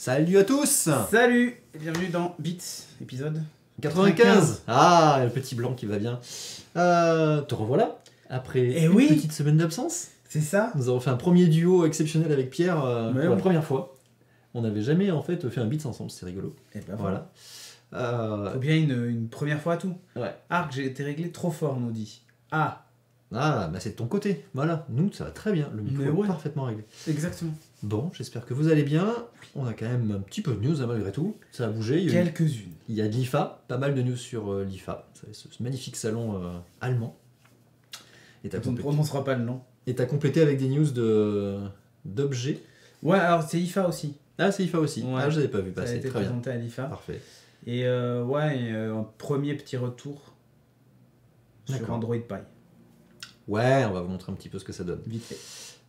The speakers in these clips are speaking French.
Salut à tous. Salut et bienvenue dans Beats, épisode 95. Ah, le petit blanc qui va bien. Te revoilà après une petite semaine d'absence. C'est ça. Nous avons fait un premier duo exceptionnel avec Pierre pour la oui. première fois. On n'avait jamais en fait fait un Beats ensemble, c'est rigolo. Et ben Voilà. Faut bien une première fois à tout. Ouais. Ah, que j'ai été réglé trop fort, on nous dit. Ah, bah c'est de ton côté. Voilà, nous ça va très bien. Le micro est parfaitement réglé. exactement. Bon, j'espère que vous allez bien. On a quand même un petit peu de news malgré tout. Ça a bougé. Quelques-unes. Il y a de l'IFA, pas mal de news sur l'IFA, ce magnifique salon allemand. Et On ne prononcera pas le nom. Et t'as complété avec des news d'objets. Ouais, alors c'est IFA aussi. Ah, c'est IFA aussi. Ouais. Ah, je l'avais pas vu passer. Ça a été très bien. présenté à l'IFA. Parfait. Et un premier petit retour sur Android Pie. Ouais, on va vous montrer un petit peu ce que ça donne. Vite fait.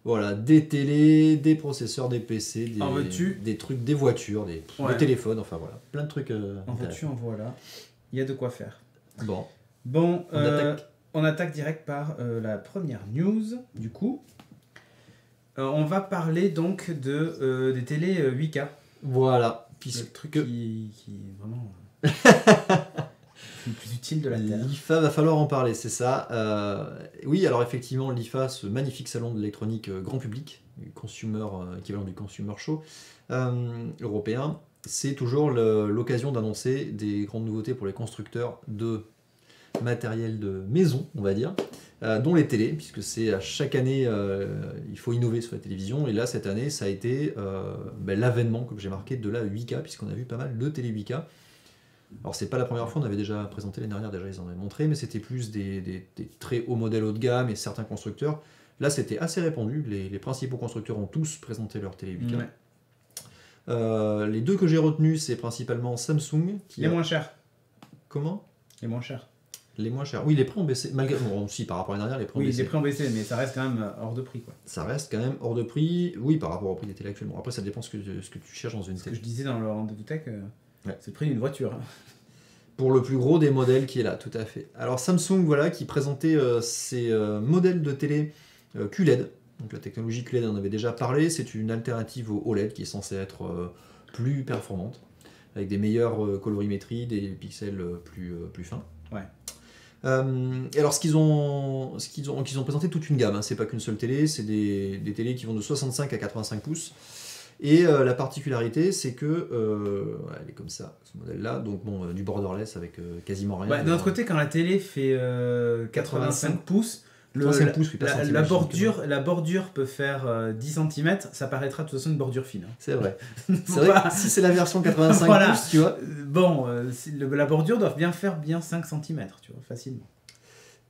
Voilà, des télés, des processeurs, des PC, des trucs, des voitures, des téléphones, enfin voilà, plein de trucs. En veux-tu, en voilà. Il y a de quoi faire. Bon, on attaque direct par la première news, du coup. On va parler donc des télés 8K. Voilà. Le truc qui est vraiment le plus utile de la Terre. L'IFA, va falloir en parler, c'est ça. Oui, alors effectivement, l'IFA, ce magnifique salon de l'électronique grand public, équivalent du Consumer Show européen, c'est toujours l'occasion d'annoncer des grandes nouveautés pour les constructeurs de matériel de maison, on va dire, dont les télés, puisque c'est à chaque année, il faut innover sur la télévision, et là, cette année, ça a été l'avènement, comme j'ai marqué, de la 8K, puisqu'on a vu pas mal de télé 8K. Alors, c'est pas la première fois, on avait déjà présenté l'année dernière, déjà ils en avaient montré, mais c'était plus des très hauts modèles haut de gamme et certains constructeurs. Là, c'était assez répandu, les principaux constructeurs ont tous présenté leur télé 8K. Ouais. Les deux que j'ai retenus, c'est principalement Samsung. Les moins chers. Comment ? Les moins chers. Les moins chers. Oui, les prix ont baissé. Malgré... Bon, si, par rapport à l'année dernière, les prix ont baissé. Oui, les prix ont baissé, mais ça reste quand même hors de prix, quoi. Ça reste quand même hors de prix, oui, par rapport au prix des télé actuellement. Après, ça dépend ce que tu cherches dans une télé. Ce que je disais dans le rendez-vous tech, c'est le prix d'une voiture. Pour le plus gros des modèles qui est là, tout à fait. Alors Samsung, voilà, qui présentait ses modèles de télé QLED. Donc la technologie QLED, on en avait déjà parlé. C'est une alternative au OLED qui est censée être plus performante, avec des meilleures colorimétries, des pixels plus fins. Ouais. Et alors, qu'ils ont présenté toute une gamme. Hein. C'est pas qu'une seule télé, c'est des télés qui vont de 65 à 85 pouces. Et la particularité, c'est que elle est comme ça, ce modèle-là, donc bon, du borderless avec quasiment rien. D'un autre côté, quand la télé fait 85 pouces, la bordure peut faire 10 cm, ça paraîtra de toute façon une bordure fine. C'est vrai. C'est vrai que si c'est la version 85 pouces, tu vois. Bon, la bordure doit bien faire 5 cm, tu vois, facilement.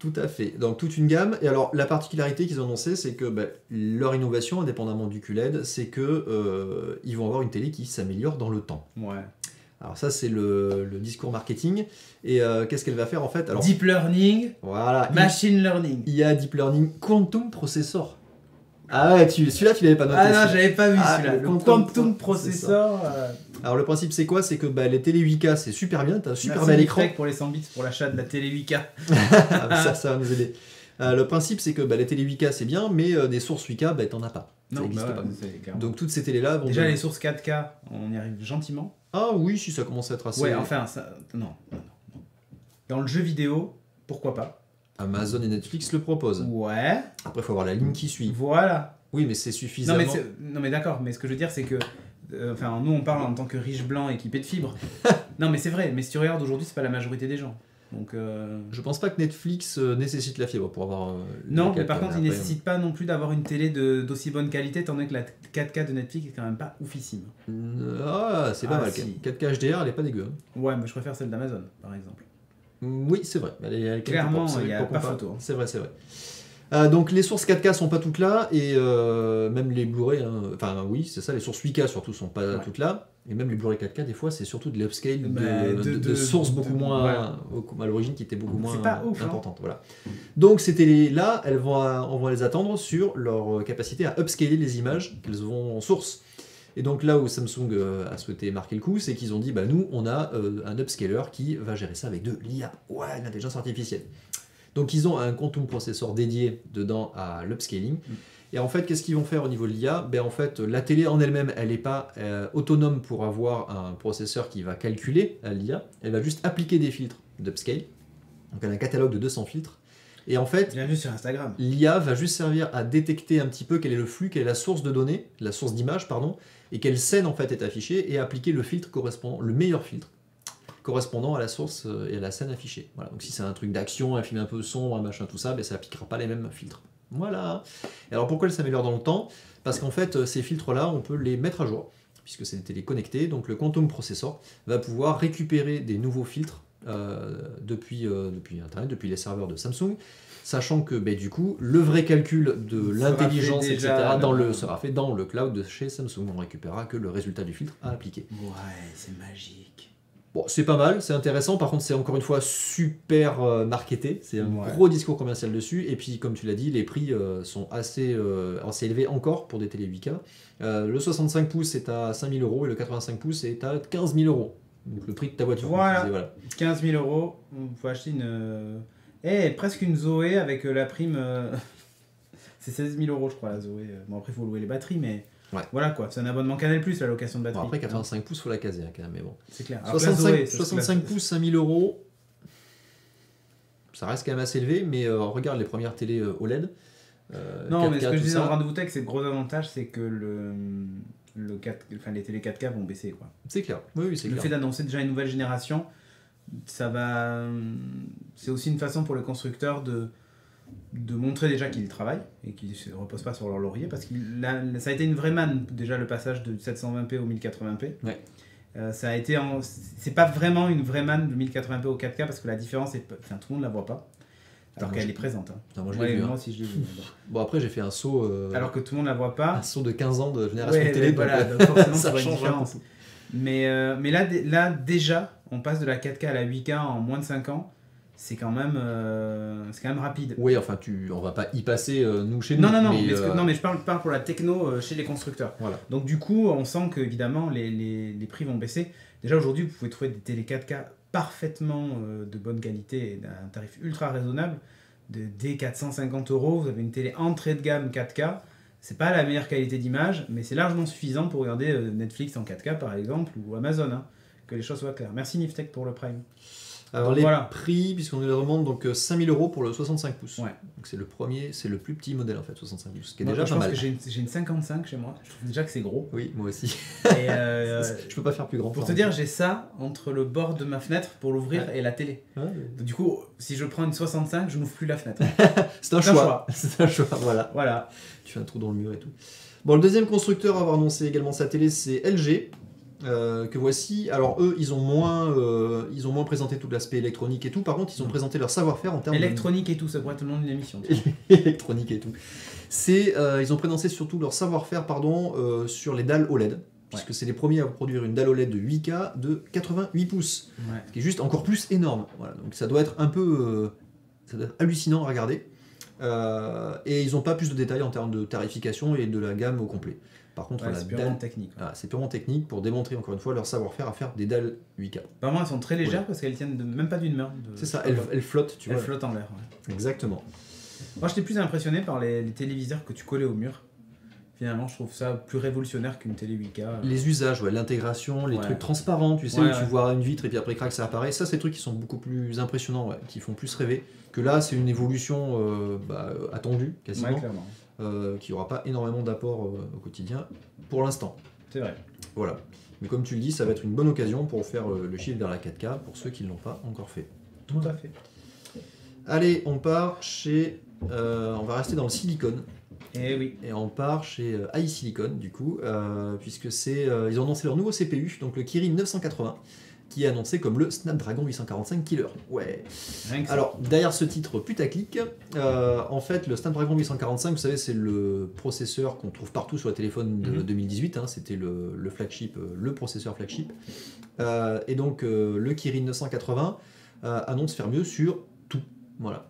Tout à fait. Donc toute une gamme. Et alors la particularité qu'ils ont annoncé, c'est que leur innovation, indépendamment du QLED, c'est que ils vont avoir une télé qui s'améliore dans le temps. Ouais. Alors ça c'est le discours marketing. Et qu'est-ce qu'elle va faire en fait? Alors, Deep Learning, voilà, Machine Learning. Il y a Deep Learning Quantum Processor. Ah ouais, celui-là tu l'avais pas noté. Ah non, j'avais pas vu celui-là. Le Quantum Processor. Alors le principe c'est quoi? C'est que les télé 8K c'est super bien, t'as un super bel écran. Pour les 100 bits pour l'achat de la télé 8K. ça va nous aider. Le principe c'est que les télé 8K c'est bien, mais des sources 8K t'en as pas. Ça n'existe pas. Donc toutes ces télé là vont... Déjà les sources 4K, on y arrive gentiment. Ah oui, si ça commence à être assez... Ouais, enfin, ça... non. Dans le jeu vidéo, pourquoi pas? Amazon et Netflix le proposent. Ouais. Après, il faut avoir la ligne qui suit. Voilà. Oui, mais c'est suffisamment... Non, mais d'accord, mais ce que je veux dire, c'est que... nous, on parle en tant que riche blanc équipé de fibres. Non, mais c'est vrai, mais si tu regardes aujourd'hui, c'est pas la majorité des gens. Donc, je pense pas que Netflix nécessite la fibre pour avoir... non, mais par contre, il nécessite pas non plus d'avoir une télé d'aussi bonne qualité, étant donné que la 4K de Netflix est quand même pas oufissime. Ah, c'est pas mal. Si. 4K HDR, elle est pas dégueu. Ouais, mais je préfère celle d'Amazon, par exemple. Oui, c'est vrai. Elle est clairement, il n'y a pas photo. C'est vrai. Donc les sources 4K sont pas toutes là, et même les Blu-ray, enfin oui, c'est ça, les sources 8K surtout sont pas toutes là, et même les Blu-ray 4K, des fois, c'est surtout de l'upscale de sources beaucoup moins, à l'origine, qui étaient beaucoup moins importantes. Voilà. Donc ces télés-là, on va les attendre sur leur capacité à upscaler les images qu'elles ont en source. Et donc là où Samsung a souhaité marquer le coup, c'est qu'ils ont dit, nous, on a un upscaler qui va gérer ça avec de l'IA, l'intelligence artificielle. Donc ils ont un quantum processor dédié dedans à l'upscaling. Et en fait, qu'est-ce qu'ils vont faire au niveau de l'IA? En fait, la télé en elle-même, elle n'est pas autonome pour avoir un processeur qui va calculer l'IA. Elle va juste appliquer des filtres d'upscale. Donc elle a un catalogue de 200 filtres. Et en fait, Bienvenue sur Instagram. l'IA va juste servir à détecter un petit peu quel est le flux, quelle est la source de données, la source d'image, pardon, et quelle scène en fait est affichée, et appliquer le filtre correspondant, le meilleur filtre correspondant à la source et à la scène affichée. Voilà. Donc si c'est un truc d'action, un film un peu sombre, un machin, tout ça, ça appliquera pas les mêmes filtres. Voilà. Et alors pourquoi elle s'améliore dans le temps? Parce qu'en fait, ces filtres-là, on peut les mettre à jour, puisque c'est des télé connectées. Donc le Quantum Processor va pouvoir récupérer des nouveaux filtres depuis Internet, depuis les serveurs de Samsung, sachant que du coup, le vrai calcul de l'intelligence, etc., sera fait dans le cloud de chez Samsung. On récupérera que le résultat du filtre à appliquer. Ouais, c'est magique. Bon, c'est pas mal, c'est intéressant. Par contre, c'est encore une fois super marketé. C'est un gros discours commercial dessus. Et puis, comme tu l'as dit, les prix sont assez élevés encore pour des télé 8K. Le 65 pouces est à 5 000 € et le 85 pouces est à 15 000 €. Donc le prix de ta voiture. Voilà. 15 000 €. On peut acheter presque une Zoé avec la prime. C'est 16 000 €, je crois, la Zoé. Bon, après, il faut louer les batteries, mais. Ouais. Voilà quoi, c'est un abonnement Canal+, la location de batterie. Bon, après 85 pouces, faut la caser quand même, mais bon. C'est clair. 65 pouces, 5000 €, ça reste quand même assez élevé, mais regarde les premières télé OLED. Non, 4K, mais ce que je disais ça. dans Rendez-vous Tech, c'est le gros avantage, c'est que les télé 4K vont baisser, quoi. C'est clair. Oui, c'est clair. Le fait d'annoncer déjà une nouvelle génération, ça va. C'est aussi une façon pour les constructeurs de montrer déjà qu'ils travaillent et qu'ils ne se reposent pas sur leur laurier, parce que ça a été une vraie manne déjà le passage de 720p au 1080p. Ouais. Ça a été c'est pas vraiment une vraie manne de 1080p au 4K, parce que la différence est, enfin, tout le monde la voit pas, alors qu'elle est présente. Hein. Non, moi je l'ai vu. Moi aussi je l'ai vu. Bon, après j'ai fait un saut. Alors que tout le monde la voit pas. Un saut de 15 ans de génération de télé. Voilà, donc forcément ça tu vois une change différence. Mais là déjà, on passe de la 4K à la 8K en moins de 5 ans. C'est quand même rapide. Oui, enfin, on va pas y passer nous chez nous. Non, mais je parle pour la techno chez les constructeurs. Voilà. Donc du coup, on sent que évidemment les prix vont baisser. Déjà aujourd'hui, vous pouvez trouver des télé 4K parfaitement de bonne qualité et d'un tarif ultra raisonnable. Dès 450 €, vous avez une télé entrée de gamme 4K. C'est pas la meilleure qualité d'image, mais c'est largement suffisant pour regarder Netflix en 4K par exemple, ou Amazon. Hein, que les choses soient claires. Merci Niftech pour le Prime. Alors donc, prix, puisqu'on nous les demande, donc 5 000 € pour le 65 pouces. Ouais. Donc c'est le plus petit modèle en fait, 65 pouces, ce qui est moi, déjà pas mal. Je pense que j'ai une 55 chez moi, je trouve déjà que c'est gros. Oui, moi aussi. Et je peux pas faire plus grand. Pour te dire, j'ai ça entre le bord de ma fenêtre pour l'ouvrir et la télé. Ouais. Du coup, si je prends une 65, je n'ouvre plus la fenêtre. C'est un choix. C'est un choix, voilà. Tu fais un trou dans le mur et tout. Bon, le deuxième constructeur à avoir annoncé également sa télé, c'est LG. Que voici. Alors eux, ils ont moins présenté tout l'aspect électronique et tout. Par contre, ils ont présenté leur savoir-faire en termes électronique et tout, ça pourrait être le nom d'une émission. Électronique et tout. Ils ont présenté surtout leur savoir-faire, sur les dalles OLED, puisque c'est les premiers à produire une dalle OLED de 8K de 88 pouces, ce qui est juste encore plus énorme. Voilà, donc ça doit être un peu, ça doit être hallucinant à regarder. Et ils n'ont pas plus de détails en termes de tarification et de la gamme au complet. Par contre, c'est purement technique. C'est purement technique pour démontrer encore une fois leur savoir-faire à faire des dalles 8K. Apparemment, elles sont très légères parce qu'elles tiennent même pas d'une main. C'est ça, elles flottent, tu vois. Elles flottent en l'air. Ouais. Exactement. Moi, j'étais plus impressionné par les téléviseurs que tu collais au mur. Finalement, je trouve ça plus révolutionnaire qu'une télé 8K. Les usages, l'intégration, les trucs transparents, tu sais, où tu vois une vitre et puis après crac, ça apparaît. Ça, c'est des trucs qui sont beaucoup plus impressionnants, qui font plus rêver. Que là, c'est une évolution attendue, quasiment. Ouais, clairement. Qui n'aura pas énormément d'apport au quotidien pour l'instant. C'est vrai. Voilà. Mais comme tu le dis, ça va être une bonne occasion pour faire le shift vers la 4K pour ceux qui ne l'ont pas encore fait. Tout à fait. Allez, on part chez... on va rester dans le silicone. Et oui. Et on part chez iSilicon, du coup, puisque ils ont annoncé leur nouveau CPU, donc le Kirin 980, qui est annoncé comme le Snapdragon 845 Killer. Ouais. Alors, derrière ce titre putaclic, en fait, le Snapdragon 845, vous savez, c'est le processeur qu'on trouve partout sur les téléphones de 2018. Hein, c'était le flagship, le processeur flagship. Et donc, le Kirin 980 annonce faire mieux sur tout. Voilà.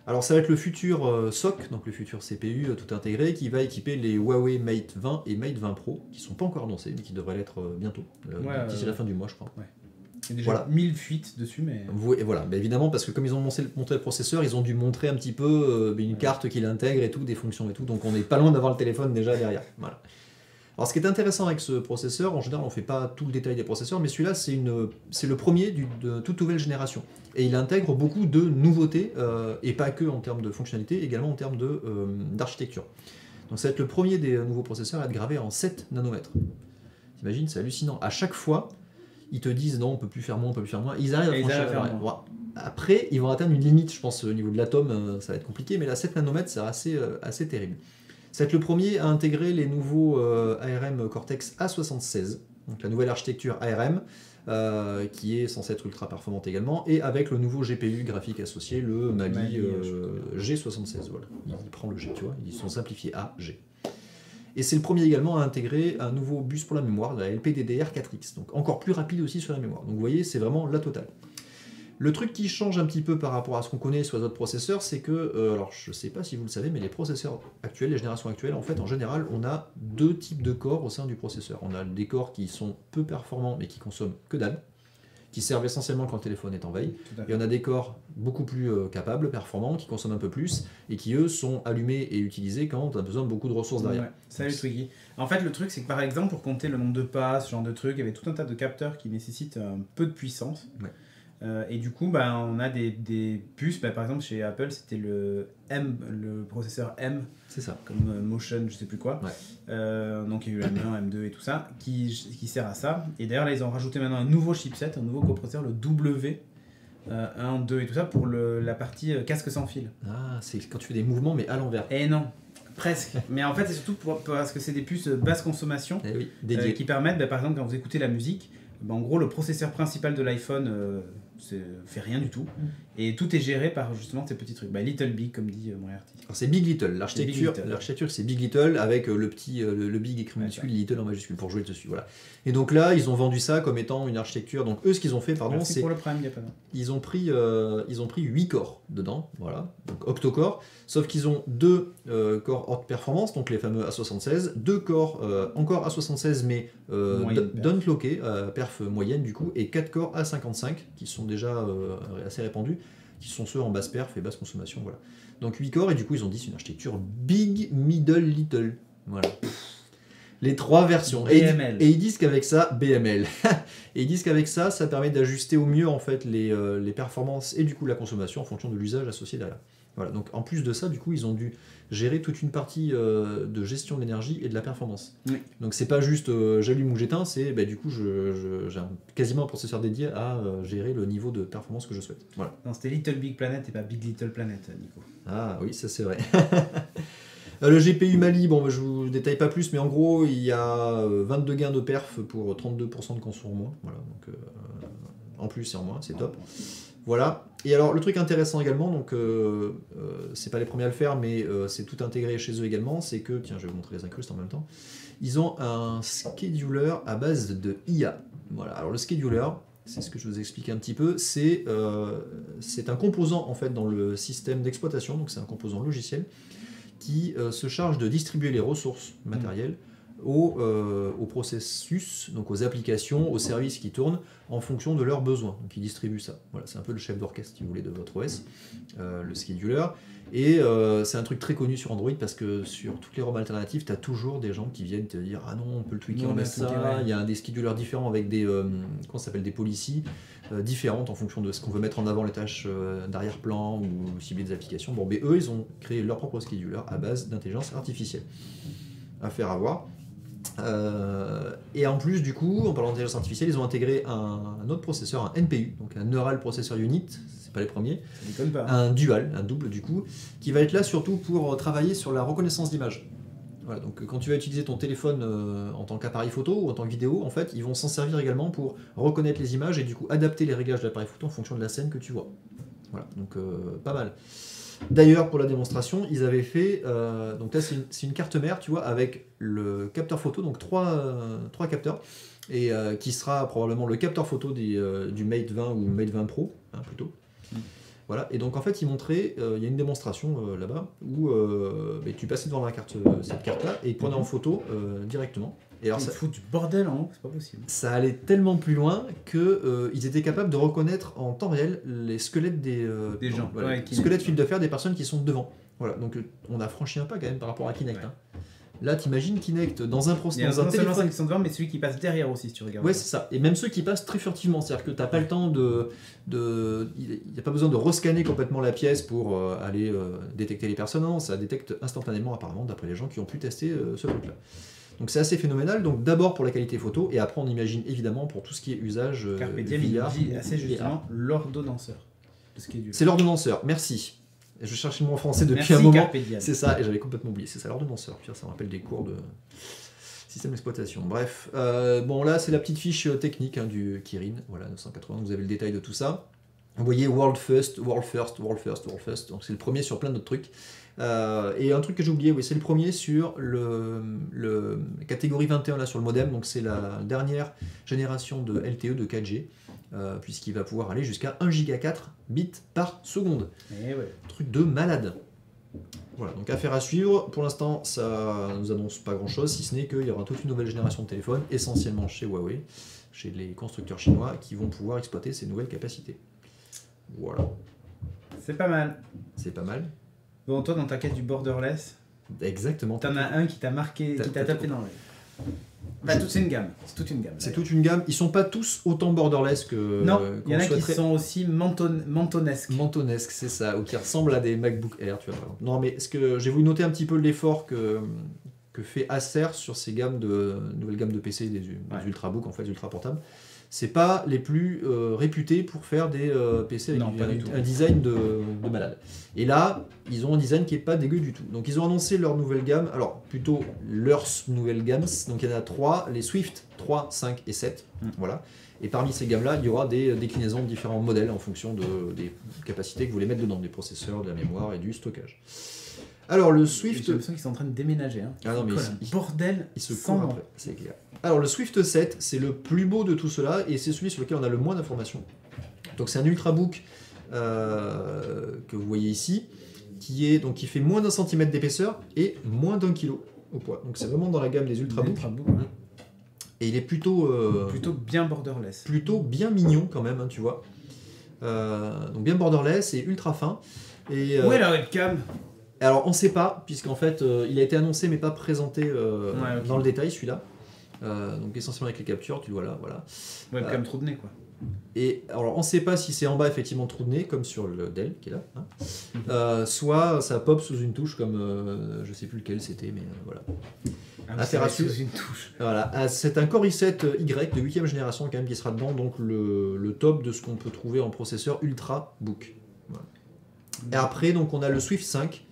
Alors, ça va être le futur SoC, donc le futur CPU tout intégré, qui va équiper les Huawei Mate 20 et Mate 20 Pro, qui ne sont pas encore annoncés, mais qui devraient l'être bientôt, d'ici la fin du mois, je crois. Ouais. Il y a déjà Voilà. 1000 fuites dessus, mais... Et voilà, évidemment, parce que comme ils ont montré le processeur, ils ont dû montrer un petit peu une carte qui l'intègre et tout, des fonctions et tout, donc on n'est pas loin d'avoir le téléphone déjà derrière. Voilà. Alors ce qui est intéressant avec ce processeur, en général on ne fait pas tout le détail des processeurs, mais celui-là c'est le premier de toute nouvelle génération. Et il intègre beaucoup de nouveautés, et pas que en termes de fonctionnalité, également en termes d'architecture. Donc ça va être le premier des nouveaux processeurs à être gravé en 7 nanomètres. T'imagines, c'est hallucinant. À chaque fois, ils te disent non, on peut plus faire moins, on peut plus faire moins. Ils arrivent à franchir. Ouais. Après, ils vont atteindre une limite, je pense, au niveau de l'atome, ça va être compliqué, mais là, 7 nanomètres, c'est assez terrible. Ça va être le premier à intégrer les nouveaux ARM Cortex A76, donc la nouvelle architecture ARM, qui est censée être ultra performante également, et avec le nouveau GPU graphique associé, le Mali G76. Voilà. Il prend le G, tu vois, ils sont simplifiés A, G. Et c'est le premier également à intégrer un nouveau bus pour la mémoire, la LPDDR4X, donc encore plus rapide aussi sur la mémoire. Donc vous voyez, c'est vraiment la totale. Le truc qui change un petit peu par rapport à ce qu'on connaît sur les autres processeurs, c'est que, alors je ne sais pas si vous le savez, mais les processeurs actuels, les générations actuelles, en fait, en général, on a deux types de corps au sein du processeur. On a des corps qui sont peu performants, mais qui consomment que dalle, qui servent essentiellement quand le téléphone est en veille. Et on a des corps beaucoup plus capables, performants, qui consomment un peu plus, et qui, eux, sont allumés et utilisés quand on a besoin de beaucoup de ressources derrière. Ouais. Salut Twiggy. En fait, le truc, c'est que par exemple, pour compter le nombre de pas, ce genre de truc, il y avait tout un tas de capteurs qui nécessitent un peu de puissance. Ouais. Et du coup, on a des puces. Par exemple, chez Apple, c'était le processeur M. C'est ça. Comme Motion, je sais plus quoi. Ouais. Donc il y a eu M1, M2 et tout ça, qui sert à ça. Et d'ailleurs, là, ils ont rajouté maintenant un nouveau chipset, un nouveau coprocesseur, le W. 1, 2 et tout ça pour la partie casque sans fil. Ah, c'est quand tu fais des mouvements, mais à l'envers. Eh non, presque. Mais en fait, c'est surtout parce que c'est des puces basse consommation qui permettent, par exemple, quand vous écoutez la musique, en gros, le processeur principal de l'iPhone fait rien du tout. Et tout est géré par justement ces petits trucs. Little Big, comme dit Moriarty. Alors c'est Big Little. L'architecture, c'est Big Little avec le Big écrit minuscule, Little en majuscule pour jouer dessus. Voilà. Et donc là, ils ont vendu ça comme étant une architecture. Donc eux, ce qu'ils ont fait, c'est pour le Prime, il y a pas. Ils ont pris 8 corps dedans, voilà, donc octo-core, sauf qu'ils ont 2 corps haute performance, donc les fameux A76, 2 corps encore A76 mais downclockés, perf moyenne du coup, et 4 corps A55 qui sont déjà assez répandus, qui sont ceux en basse perf et basse consommation, voilà. Donc 8 corps, et du coup ils ont dit c'est une architecture Big, Middle, Little, voilà. Les 3 versions. Et ils disent qu'avec ça, BML. Et ils disent qu'avec ça, ça permet d'ajuster au mieux en fait les performances et du coup la consommation en fonction de l'usage associé derrière. Voilà. Donc en plus de ça, du coup, ils ont dû gérer toute une partie de gestion de l'énergie et de la performance. Oui. Donc c'est pas juste j'allume ou j'éteins, c'est du coup j'ai quasiment un processeur dédié à gérer le niveau de performance que je souhaite. Voilà. Non, c'était Little Big Planet et pas Big Little Planet, Nico. Ah oui, ça c'est vrai. Le GPU Mali, je vous détaille pas plus, mais en gros, il y a 22 gains de perf pour 32% de conso en moins. Voilà, donc en plus et en moins, c'est top. Voilà. Et alors, le truc intéressant également, donc c'est pas les premiers à le faire, mais c'est tout intégré chez eux également, c'est que, tiens, je vais vous montrer les incrustes en même temps, ils ont un scheduler à base de IA. Voilà. Alors, le scheduler, c'est ce que je vous explique un petit peu, c'est un composant en fait dans le système d'exploitation, donc c'est un composant logiciel qui se charge de distribuer les ressources matérielles au processus, donc aux applications, aux services qui tournent en fonction de leurs besoins. Donc il distribue ça. Voilà, c'est un peu le chef d'orchestre, si vous voulez, de votre OS, le scheduler. Et c'est un truc très connu sur Android parce que sur toutes les ROM alternatives, tu as toujours des gens qui viennent te dire « Ah non, on peut le tweaker, on met ça. » Il y a des schedulers différents avec des, des policies différentes en fonction de ce qu'on veut mettre en avant, les tâches d'arrière-plan ou cibler des applications. Bon, mais eux, ils ont créé leur propre scheduler à base d'intelligence artificielle. À faire avoir. Et en plus, du coup, en parlant d'intelligence artificielle, ils ont intégré un autre processeur, un NPU, donc un Neural Processor Unit, c'est pas les premiers, ça déconne pas. Un dual, un double du coup, qui va être là surtout pour travailler sur la reconnaissance d'image. Voilà, donc quand tu vas utiliser ton téléphone en tant qu'appareil photo ou en tant que vidéo, en fait, ils vont s'en servir également pour reconnaître les images et du coup adapter les réglages de l'appareil photo en fonction de la scène que tu vois. Voilà, donc pas mal. D'ailleurs, pour la démonstration, ils avaient fait, donc là c'est une carte mère, tu vois, avec le capteur photo, donc trois capteurs, et qui sera probablement le capteur photo du Mate 20 ou Mate 20 Pro, plutôt. Voilà, et donc en fait, ils montraient, il y a une démonstration là-bas, où tu passais devant cette carte-là, et ils prenaient en photo directement, Et alors, Ils foutent du bordel en haut, c'est pas possible. ça allait tellement plus loin que ils étaient capables de reconnaître en temps réel les squelettes des gens, voilà, ouais, Kinect. squelettes fil de fer des personnes qui sont devant. Voilà, donc on a franchi un pas quand même par rapport à Kinect. Ouais. Hein. Là, t'imagines Kinect dans un Il y a dans un non seulement téléphone. ceux qui sont devant, mais celui qui passe derrière aussi, si tu regardes. Ouais, c'est ça. Et même ceux qui passent très furtivement, c'est-à-dire que t'as pas le temps il n'y a pas besoin de rescanner complètement la pièce pour aller détecter les personnes. Non, ça détecte instantanément apparemment, d'après les gens qui ont pu tester ce truc-là. Donc c'est assez phénoménal. Donc d'abord pour la qualité photo, et après on imagine évidemment pour tout ce qui est usage Carpe Diem, il VR. dit assez justement l'ordonnanceur. De ce qui est du... C'est l'ordonnanceur. Merci. Je cherchais le mot en français depuis Merci, un moment. Carpe Diem. C'est ça, et j'avais complètement oublié. C'est ça, l'ordonnanceur. Puis ça me rappelle des cours de système d'exploitation. Bref, bon là c'est la petite fiche technique du Kirin. Voilà, 980. Vous avez le détail de tout ça. Vous voyez World First, World First, World First, World First. Donc c'est le premier sur plein d'autres trucs. Et un truc que j'ai oublié, oui, c'est le premier sur le catégorie 21 là sur le modem. Donc c'est la dernière génération de LTE de 4G. Puisqu'il va pouvoir aller jusqu'à 1 Go 4 bits par seconde. Et ouais. Truc de malade. Voilà, donc affaire à suivre. Pour l'instant, ça nous annonce pas grand chose, si ce n'est qu'il y aura toute une nouvelle génération de téléphones, essentiellement chez Huawei, chez les constructeurs chinois, qui vont pouvoir exploiter ces nouvelles capacités. Voilà, C'est pas mal. c'est pas mal. Bon, toi, dans ta quête du borderless, Exactement. t'en as un qui t'a marqué, qui t'a tapé dans l'œil. Bah, c'est une gamme. C'est toute une gamme. C'est toute une gamme. Ils sont pas tous autant borderless que. Non, il y en qu'on a qui souhaiterait. sont aussi mentonesques. Mentonesque, c'est ça, ou qui ressemblent à des MacBook Air, tu vois. Par exemple. Non, mais ce que j'ai voulu noter un petit peu l'effort que fait Acer sur ces nouvelles gammes de PC, des ultrabooks, en fait, ultra portables. C'est pas les plus réputés pour faire des PC avec Non, pas du tout. un design de malade. Et là, ils ont un design qui est pas dégueu du tout. Donc ils ont annoncé leur nouvelle gamme, alors plutôt leurs nouvelles gammes. Donc il y en a 3, les Swift 3, 5 et 7. Voilà. Et parmi ces gammes-là, il y aura des déclinaisons de différents modèles en fonction des capacités que vous voulez mettre dedans, des processeurs, de la mémoire et du stockage. Alors le Swift... J'ai l'impression qu'ils sont en train de déménager. Hein. Ah non, mais bordel, il se sans court nom. après, c'est clair. Alors le Swift 7, c'est le plus beau de tout cela et c'est celui sur lequel on a le moins d'informations. Donc c'est un ultrabook que vous voyez ici, qui fait moins d'un centimètre d'épaisseur et moins d'1 kilo au poids. Donc c'est vraiment dans la gamme des ultrabooks. Ouais. Et il est plutôt bien borderless. plutôt bien mignon quand même, hein, tu vois. Donc bien borderless et ultra fin. Et, Où est la webcam? alors on ne sait pas, puisqu'en fait il a été annoncé mais pas présenté ok. dans le détail celui-là. Donc essentiellement avec les captures, tu le vois là, voilà. Webcam trou de nez, quoi. Et alors on ne sait pas si c'est en bas effectivement trou de nez, comme sur le Dell qui est là, hein. Soit ça pop sous une touche comme je sais plus lequel c'était, mais voilà. Affaire à suivre. Une touche. Voilà, c'est un Core i7Y de 8ème génération quand même qui sera dedans, donc le top de ce qu'on peut trouver en processeur ultrabook. Voilà. Et après donc on a le Swift 5.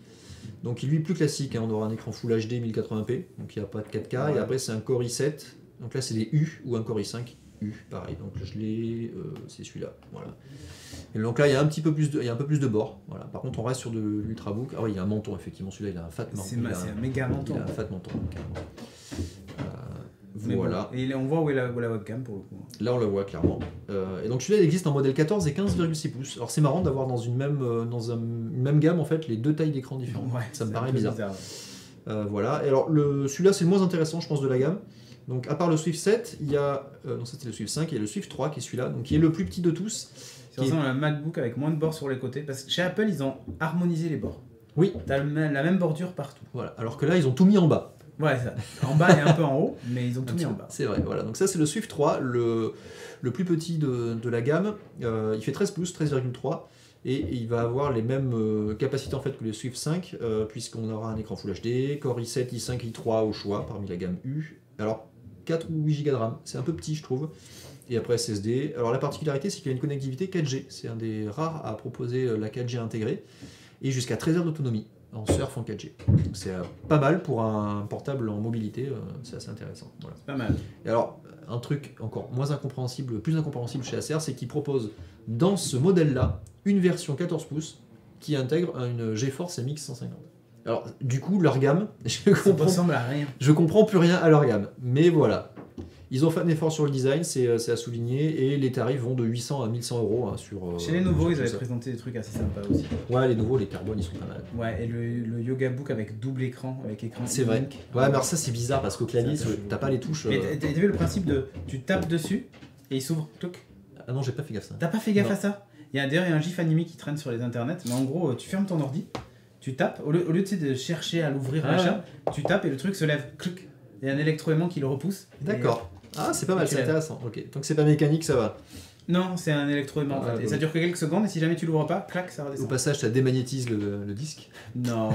Donc qui lui est plus classique, hein. On aura un écran Full HD 1080p, donc il n'y a pas de 4K, Ouais. et après c'est un Core i7, donc là c'est des U ou un Core i5 U, pareil, donc je l'ai, c'est celui-là, voilà. Et donc là il y a un peu plus de bord, voilà. Par contre on reste sur de l'ultrabook, ah oui il y a un menton effectivement, celui-là il a un fat menton, C'est un méga menton. il a un fat menton, carrément. Mais Voilà. bon, et on voit où est la webcam pour le coup. Là on le voit clairement. Et donc celui-là il existe en modèle 14 et 15,6 pouces. Alors c'est marrant d'avoir dans une même gamme en fait les deux tailles d'écran différentes. Ouais, ça me c'est paraît un peu bizarre. Voilà. Et alors celui-là c'est le moins intéressant je pense de la gamme. Donc à part le Swift 7, il y a non ça c'était le Swift 5, il y a le Swift 3 qui est celui-là, donc qui est le plus petit de tous. C'est ressemble à un MacBook avec moins de bords sur les côtés, parce que chez Apple ils ont harmonisé les bords. Oui. T'as la même bordure partout. Voilà. Alors que là ils ont tout mis en bas. Ouais, ça. En bas et un peu en haut, mais ils ont tout mis en bas. C'est vrai, voilà. Donc ça c'est le Swift 3, le plus petit de la gamme. Il fait 13 pouces, 13,3. Et il va avoir les mêmes capacités en fait que le Swift 5, puisqu'on aura un écran Full HD, Core i7, i5, i3 au choix parmi la gamme U. Alors 4 ou 8 Go de RAM, c'est un peu petit je trouve. Et après SSD. Alors la particularité c'est qu'il y a une connectivité 4G, c'est un des rares à proposer la 4G intégrée, et jusqu'à 13 heures d'autonomie en surf en 4G. Donc c'est pas mal pour un portable en mobilité, c'est assez intéressant. Voilà. C'est pas mal. Et alors, un truc encore moins incompréhensible, plus incompréhensible chez Acer, c'est qu'ils proposent dans ce modèle-là une version 14 pouces qui intègre une GeForce MX 150. Alors, du coup, leur gamme, Ça ressemble à rien. je comprends plus rien à leur gamme, mais voilà. Ils ont fait un effort sur le design, c'est à souligner, et les tarifs vont de 800 à 1100 euros hein, sur. Chez Lenovo, sur ils avaient ça. présenté des trucs assez sympas aussi. Ouais, les nouveaux, les carbones, ils sont pas mal. Ouais, et le Yoga Book avec double écran, avec écran C'est vrai. e-ink. Ouais, mais alors ça, c'est bizarre parce qu'au clavier, C'est un peu t'as pas les touches. Mais t'as vu le principe de tu tapes dessus et il s'ouvre. Touc. Ah non, j'ai pas fait gaffe ça. T'as pas fait gaffe Non. à ça? D'ailleurs, il y a un gif animé qui traîne sur les internets, mais en gros, tu fermes ton ordi, tu tapes, au lieu tu sais, de chercher à l'ouvrir, Ah machin, tu tapes et le truc se lève. Clic. Il y a un électroaimant qui le repousse. D'accord. Ah, c'est pas mal, tu c'est lèves. intéressant. Ok. Tant que c'est pas mécanique, ça va. Non, c'est un électroaimant en Ah, fait. Et bah ça oui. dure que quelques secondes, et si jamais tu l'ouvres pas, clac, ça Au redescend. passage, ça démagnétise le disque. Non.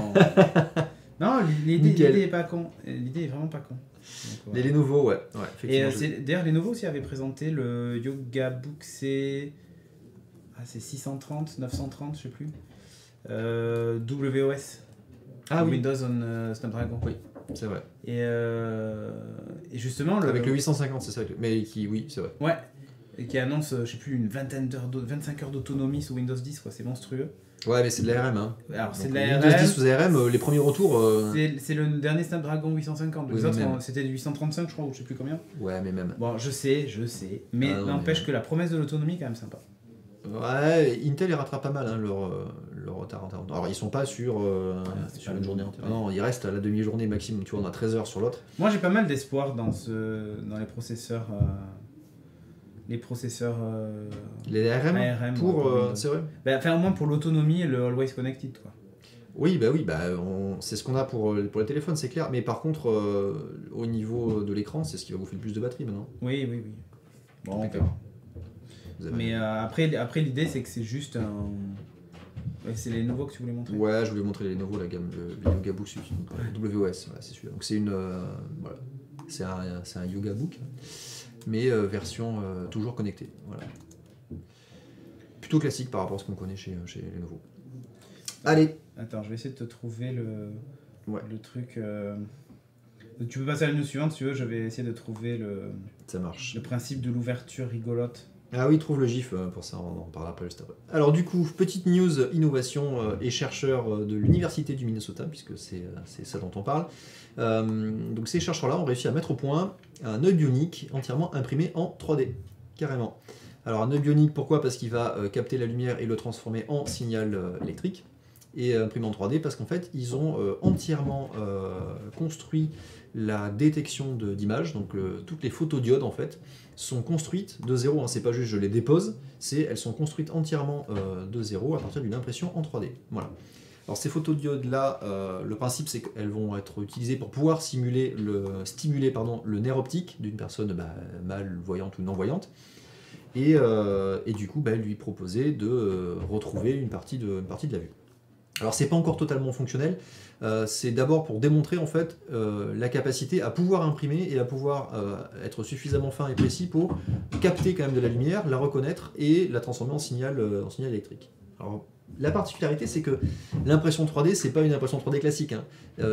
Non, l'idée Nickel. est pas con. L'idée est vraiment pas con. Donc, Les ouais. Lenovo, ouais. Et Effectivement. d'ailleurs, Lenovo aussi avait présenté le Yoga Book C. Ah, c'est 630, 930, je sais plus. WOS. Ah oui, Windows on Snapdragon. Oui. c'est vrai. Et justement, Avec le 850, c'est ça. Mais qui, oui, c'est vrai. Ouais. Et qui annonce, je sais plus, une vingtaine d'heures, 25 heures d'autonomie sous Windows 10, quoi. C'est monstrueux. Ouais, mais c'est de l'ARM. Hein. Alors, c'est Donc, de Windows la 10 sous ARM, les premiers retours. C'est le dernier Snapdragon 850. Oui, Les mais autres, même. c'était du 835, je crois, ou je sais plus combien. Ouais, mais même. Bon, je sais. Mais Ah non, n'empêche mais- que la promesse de l'autonomie est quand même sympa. Ouais, Intel, il rattrape pas mal hein, leur retard en termes. Alors, ils sont pas sur, c'est sur pas une le journée bon. entière. Non, ils restent à la demi-journée maximum. Tu vois, on a 13 heures sur l'autre. Moi, j'ai pas mal d'espoir dans les processeurs. Les processeurs. Les ARM, ARM, pour. ouais, Windows. C'est vrai. Enfin, au moins pour l'autonomie et le Always Connected, quoi. Oui, c'est ce qu'on a pour les téléphones, c'est clair. Mais par contre, au niveau de l'écran, c'est ce qui va bouffer le plus de batterie maintenant. Oui. Bon, on Impeccable. verra. Vous avez- Mais après l'idée, c'est que c'est juste un. Ouais, c'est les nouveaux que tu voulais montrer. Ouais, je voulais montrer les nouveaux, la gamme, le Yoga Book Suite. Donc, WOS, voilà, c'est celui-là. Donc c'est une, voilà, c'est un Yoga Book, mais version toujours connectée. Voilà. Plutôt classique par rapport à ce qu'on connaît chez Lenovo. Allez. Attends, je vais essayer de te trouver Ouais. le truc. Tu peux passer à la news suivante si tu veux, je vais essayer de trouver Ça marche. le principe de l'ouverture rigolote. Ah oui, trouve le gif pour ça, on en parlera après juste après. Alors du coup, petite news innovation et chercheurs de l'université du Minnesota, puisque c'est ça dont on parle. Donc ces chercheurs-là ont réussi à mettre au point un œil bionique entièrement imprimé en 3D, carrément. Alors un œil bionique, pourquoi? Parce qu'il va capter la lumière et le transformer en signal électrique. Et imprimé en 3D parce qu'en fait, ils ont entièrement construit la détection d'images, donc toutes les photodiodes en fait, sont construites de zéro, hein. C'est pas juste je les dépose, elles sont construites entièrement de zéro à partir d'une impression en 3D. Voilà. Alors ces photodiodes-là, le principe c'est qu'elles vont être utilisées pour pouvoir stimuler le nerf optique d'une personne malvoyante ou non-voyante, et du coup lui proposer de retrouver une partie de la vue. Alors c'est pas encore totalement fonctionnel, c'est d'abord pour démontrer en fait la capacité à pouvoir imprimer et à pouvoir être suffisamment fin et précis pour capter quand même de la lumière, la reconnaître et la transformer en signal électrique. Alors la particularité c'est que l'impression 3D c'est pas une impression 3D classique, hein.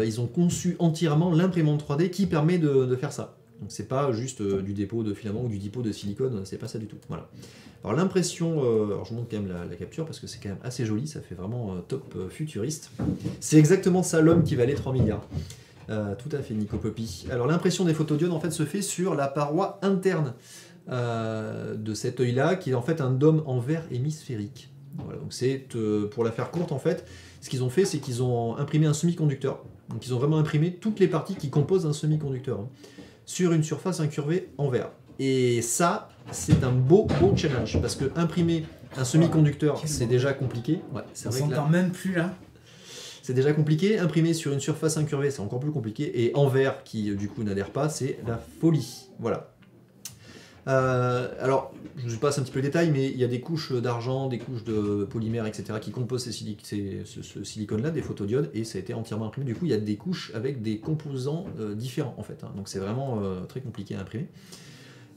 Ils ont conçu entièrement l'imprimante 3D qui permet de faire ça. Donc c'est pas juste du dépôt de filament ou du dépôt de silicone, c'est pas ça du tout. Voilà. Alors l'impression, alors je vous montre quand même la capture parce que c'est quand même assez joli, ça fait vraiment top futuriste. C'est exactement ça l'homme qui valait 3 milliards. Tout à fait Nico Poppy. Alors l'impression des photodiodes en fait se fait sur la paroi interne de cet œil-là qui est en fait un dôme en verre hémisphérique. Voilà, donc c'est pour la faire courte en fait, ce qu'ils ont fait c'est qu'ils ont imprimé un semi-conducteur. Donc ils ont vraiment imprimé toutes les parties qui composent un semi-conducteur hein, sur une surface incurvée en verre. Et ça, c'est un beau challenge, parce que imprimer un semi-conducteur, c'est déjà compliqué. Ouais, c'est On vrai que là, s'entend même plus là. c'est déjà compliqué. Imprimer sur une surface incurvée, c'est encore plus compliqué. Et en verre, qui du coup n'adhère pas, c'est la folie. Voilà. Alors, je vous passe un petit peu les détails, mais il y a des couches d'argent, des couches de polymère, etc., qui composent ce silicone-là, des photodiodes, et ça a été entièrement imprimé. Du coup, il y a des couches avec des composants différents, en fait. Hein. Donc, c'est vraiment très compliqué à imprimer.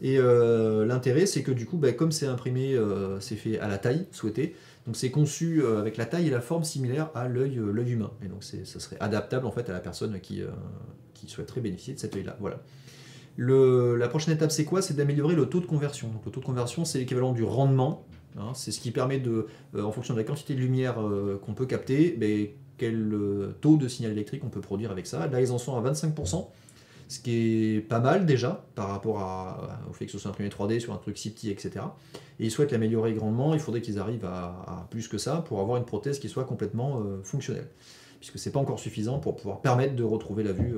Et l'intérêt, c'est que du coup, comme c'est imprimé, c'est fait à la taille souhaitée. Donc, c'est conçu avec la taille et la forme similaire à l'œil humain. Et donc, ça serait adaptable en fait à la personne qui souhaiterait bénéficier de cet œil-là. Voilà. La prochaine étape, c'est quoi? C'est d'améliorer le taux de conversion. Donc, le taux de conversion, c'est l'équivalent du rendement. Hein, c'est ce qui permet en fonction de la quantité de lumière qu'on peut capter, quel taux de signal électrique on peut produire avec ça. Là, ils en sont à 25%. Ce qui est pas mal déjà par rapport au fait que ce soit imprimé 3D sur un truc si petit, etc. Et ils souhaitent l'améliorer grandement, il faudrait qu'ils arrivent à plus que ça pour avoir une prothèse qui soit complètement fonctionnelle. Puisque c'est pas encore suffisant pour pouvoir permettre de retrouver la vue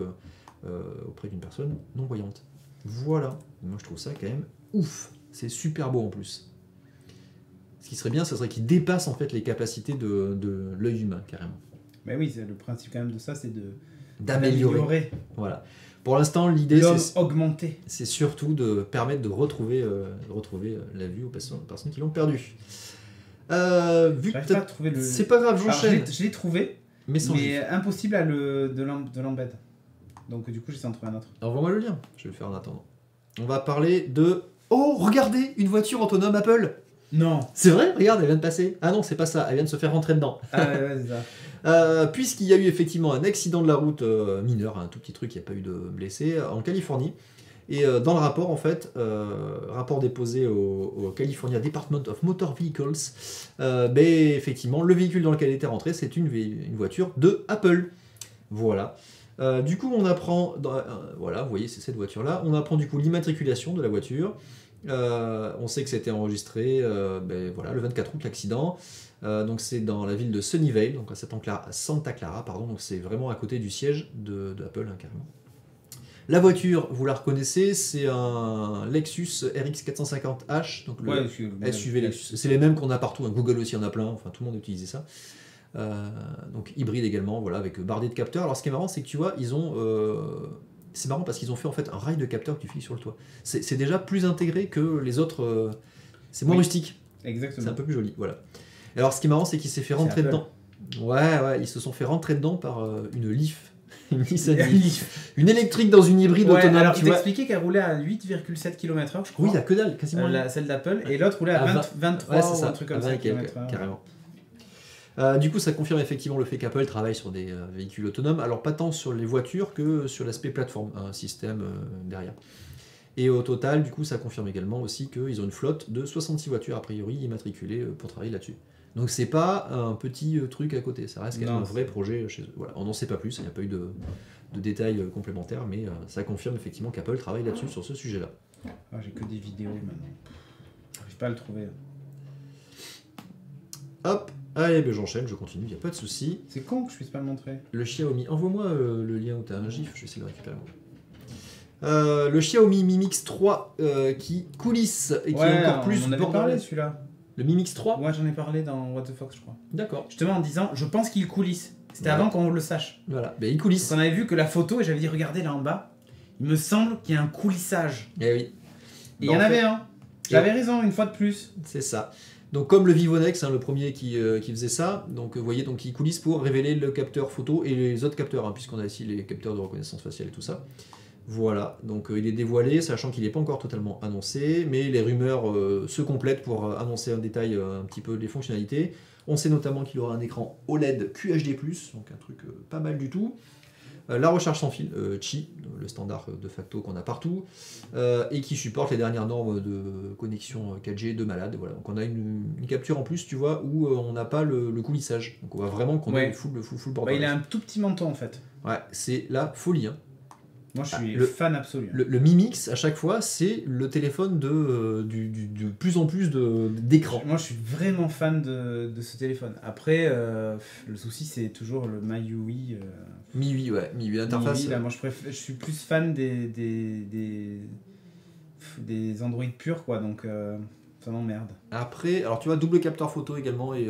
auprès d'une personne non-voyante. Voilà, moi je trouve ça quand même ouf, c'est super beau en plus. Ce qui serait bien, ce serait qu'il dépasse en fait les capacités de l'œil humain carrément. Mais oui, le principe quand même de ça, c'est d'améliorer. Voilà. Pour l'instant, l'idée, c'est surtout de permettre de retrouver la vue aux personnes qui l'ont perdue. Vu que pas à trouver le... C'est pas grave, j'enchaîne. Je l'ai trouvé, mais impossible de l'embed. Donc du coup, j'essaie d'en trouver un autre. Envoie-moi le lien, je vais le faire en attendant. On va parler de... Oh, regardez, une voiture autonome Apple. Non. C'est vrai, regarde, elle vient de passer. Ah non, c'est pas ça, elle vient de se faire rentrer dedans. Ah ouais, c'est ça. Puisqu'il y a eu effectivement un accident de la route mineur, un tout petit truc, il n'y a pas eu de blessés, en Californie. Et dans le rapport, en fait, rapport déposé au California Department of Motor Vehicles, effectivement, le véhicule dans lequel elle était rentrée, c'est une voiture de Apple. Voilà. Du coup, on apprend, voilà, vous voyez, c'est cette voiture-là, on apprend du coup l'immatriculation de la voiture. On sait que c'était enregistré voilà, le 24 août, l'accident. Donc c'est dans la ville de Sunnyvale, donc à Santa Clara, pardon, donc c'est vraiment à côté du siège de Apple, hein, carrément. La voiture, vous la reconnaissez, c'est un Lexus RX 450H, donc le SUV Lexus. C'est les mêmes qu'on a partout, hein. Google aussi en a plein, enfin tout le monde utilisait ça. Donc hybride également, voilà, avec bardé de capteurs. Alors ce qui est marrant, c'est que tu vois, ils ont... c'est marrant parce qu'ils ont fait en fait un rail de capteurs que tu files sur le toit. C'est déjà plus intégré que les autres. C'est moins rustique. Exactement. C'est un peu plus joli. Voilà. Alors ce qui est marrant, c'est qu'il s'est fait rentrer dedans. Ouais, ils se sont fait rentrer dedans par une Leaf. Une Nissan Leaf. Une électrique dans une hybride autonome. Alors tu t'expliquais qu'elle roulait à 8,7 km/h, je crois. Oui, il n'y a que dalle, quasiment. Celle d'Apple. Et l'autre roulait à 23 ou un truc comme ça. Carrément. Du coup, ça confirme effectivement le fait qu'Apple travaille sur des véhicules autonomes, alors pas tant sur les voitures que sur l'aspect plateforme, un système derrière. Et au total, du coup, ça confirme également aussi qu'ils ont une flotte de 66 voitures a priori immatriculées pour travailler là-dessus. Donc c'est pas un petit truc à côté, ça reste quand même un vrai projet chez eux. Voilà. On n'en sait pas plus, il n'y a pas eu de détails complémentaires, mais ça confirme effectivement qu'Apple travaille là-dessus sur ce sujet-là. Ah, j'ai que des vidéos maintenant. J'arrive pas à le trouver. Hop. Allez, j'enchaîne, je continue, il n'y a pas de souci. C'est con que je puisse pas le montrer. Le Xiaomi, envoie-moi le lien où tu as un gif, je vais essayer de le récupérer. Le Xiaomi Mi Mix 3 qui coulisse et qui est encore plus... On en avait parlé celui-là. Le Mi Mix 3 Ouais, j'en ai parlé dans What the Fox, je crois. D'accord. Justement en disant, je pense qu'il coulisse. C'était avant qu'on le sache. Voilà, il coulisse. Donc on avait vu que la photo, et j'avais dit, regardez là en bas, il me semble qu'il y a un coulissage. Eh oui. Et il y en avait un. J'avais raison, une fois de plus. C'est ça. Donc comme le Vivonex, le premier qui faisait ça, donc vous voyez, donc il coulisse pour révéler le capteur photo et les autres capteurs, puisqu'on a ici les capteurs de reconnaissance faciale et tout ça. Voilà, donc il est dévoilé, sachant qu'il n'est pas encore totalement annoncé, mais les rumeurs se complètent pour annoncer en détail un petit peu les fonctionnalités. On sait notamment qu'il aura un écran OLED QHD+, donc un truc pas mal du tout. La recharge sans fil, Qi, le standard de facto qu'on a partout, et qui supporte les dernières normes de connexion 4G de malade. Voilà. Donc on a une capture en plus, tu vois, où on n'a pas le coulissage. Donc on voit vraiment qu'on a full bordel. Il a un tout petit menton en fait. Ouais, c'est la folie. Moi je suis fan absolu. Le Mi Mix, à chaque fois, c'est le téléphone de plus en plus d'écran. Moi je suis vraiment fan de ce téléphone. Après, le souci c'est toujours le MIUI. MIUI, l'interface. MIUI, là, moi je suis plus fan des Android purs, quoi, donc ça m'emmerde. Après, alors tu vois, double capteur photo également et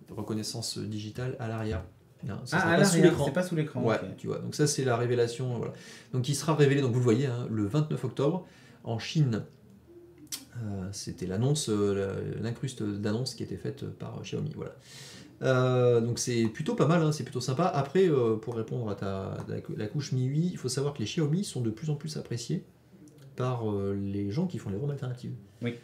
reconnaissance digitale à l'arrière. Non, à l'arrière, c'est pas sous l'écran. Ouais, okay. Tu vois. Donc ça c'est la révélation. Voilà. Donc il sera révélé, donc vous le voyez, le 29 octobre en Chine. C'était l'annonce, l'incruste d'annonce qui était faite par Xiaomi. Voilà. Donc c'est plutôt pas mal, c'est plutôt sympa. Après, pour répondre à la couche MIUI, il faut savoir que les Xiaomi sont de plus en plus appréciés par les gens qui font les ROM alternatives. Oui.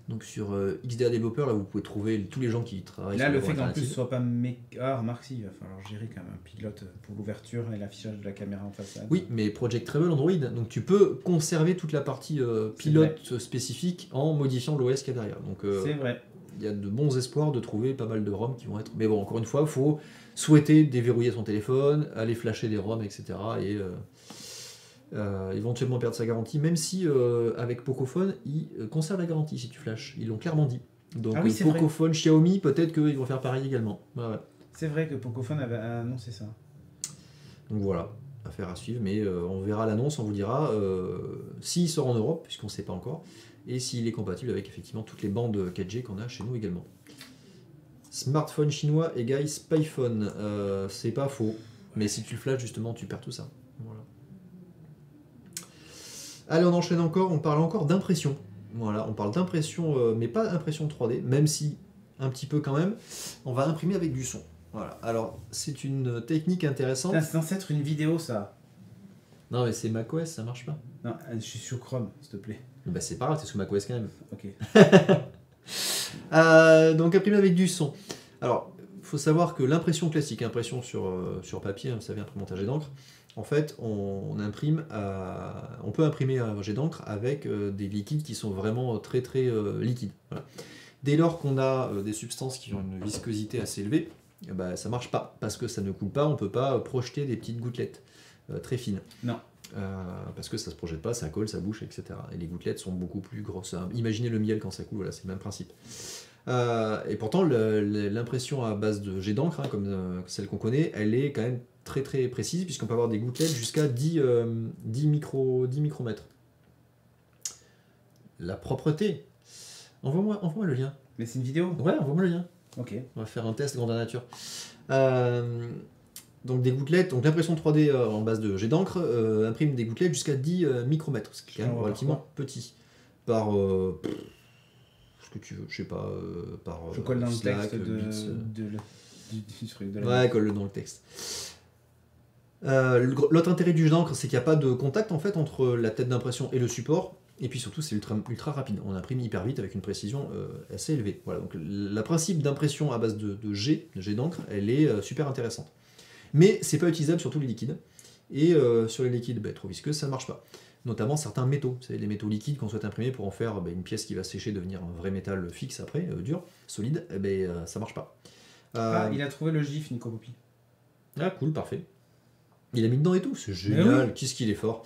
Donc sur XDA Developer, là vous pouvez trouver tous les gens qui travaillent là, sur le fait qu'en plus ce soit pas remarque si, il va falloir gérer quand même un pilote pour l'ouverture et l'affichage de la caméra en façade. Oui, mais Project Treble Android, donc tu peux conserver toute la partie pilote spécifique en modifiant l'OS qu'il y a derrière. Donc c'est vrai. Il y a de bons espoirs de trouver pas mal de ROM qui vont être... Mais bon, encore une fois, il faut souhaiter déverrouiller son téléphone, aller flasher des ROM, etc. éventuellement perdre sa garantie, même si avec Pocophone, ils conservent la garantie si tu flashes. Ils l'ont clairement dit. Donc Ah oui, c'est vrai. Pocophone, Xiaomi, peut-être qu'ils vont faire pareil également. Ouais. C'est vrai que Pocophone avait annoncé ça. Donc voilà, affaire à suivre, mais on verra l'annonce, on vous dira s'il sort en Europe, puisqu'on ne sait pas encore, et s'il est compatible avec effectivement toutes les bandes 4G qu'on a chez nous également. Smartphone chinois égale Spyphone, c'est pas faux, mais si tu le flashes justement, tu perds tout ça. Voilà. Allez, on enchaîne encore, on parle encore d'impression. Voilà, on parle d'impression, mais pas impression 3D, même si un petit peu quand même. On va imprimer avec du son. Voilà. Alors, c'est une technique intéressante. Putain, c'est censé être une vidéo, ça. Non, mais c'est macOS, ça marche pas. Non, je suis sur Chrome, s'il te plaît. Bah, c'est pas grave, t'es sous macOS quand même. Ok. Donc, imprimer avec du son. Alors, il faut savoir que l'impression classique, impression sur papier, vous savez, imprimantage jet d'encre, en fait, on peut imprimer un jet d'encre avec des liquides qui sont vraiment très très liquides. Voilà. Dès lors qu'on a des substances qui ont une viscosité assez élevée, bah, ça marche pas, parce que ça ne coule pas, on peut pas projeter des petites gouttelettes très fines. Non. Parce que ça se projette pas, ça colle, ça bouche, etc. Et les gouttelettes sont beaucoup plus grosses. Imaginez le miel quand ça coule, voilà, c'est le même principe. Et pourtant, l'impression à base de jet d'encre, hein, comme celle qu'on connaît, elle est quand même très très précise, puisqu'on peut avoir des gouttelettes jusqu'à 10 micromètres. La propreté. Envoie-moi le lien. Mais c'est une vidéo? Ouais, envoie-moi le lien. Ok. On va faire un test grandeur nature. Donc des gouttelettes, donc l'impression 3D en base de jet d'encre imprime des gouttelettes jusqu'à 10 micromètres, ce qui est quand même relativement petit. Par ce que tu veux, je sais pas, par Je colle dans Slack, le texte Bits, du truc de la ouais, colle-le dans le texte. L'autre intérêt du jet d'encre, c'est qu'il n'y a pas de contact en fait entre la tête d'impression et le support. Et puis surtout, c'est ultra rapide. On imprime hyper vite avec une précision assez élevée. Voilà, donc le principe d'impression à base de jet d'encre, elle est super intéressante. Mais c'est pas utilisable sur tous les liquides. Et sur les liquides trop visqueux, ça ne marche pas. Notamment certains métaux. Vous savez, les métaux liquides qu'on souhaite imprimer pour en faire une pièce qui va sécher, devenir un vrai métal fixe après, dur, solide, ça marche pas. Ah, il a trouvé le GIF, Nico Popi. Ah, cool, parfait. Il a mis dedans et tout, c'est génial, oui. qu'est-ce qu'il est fort.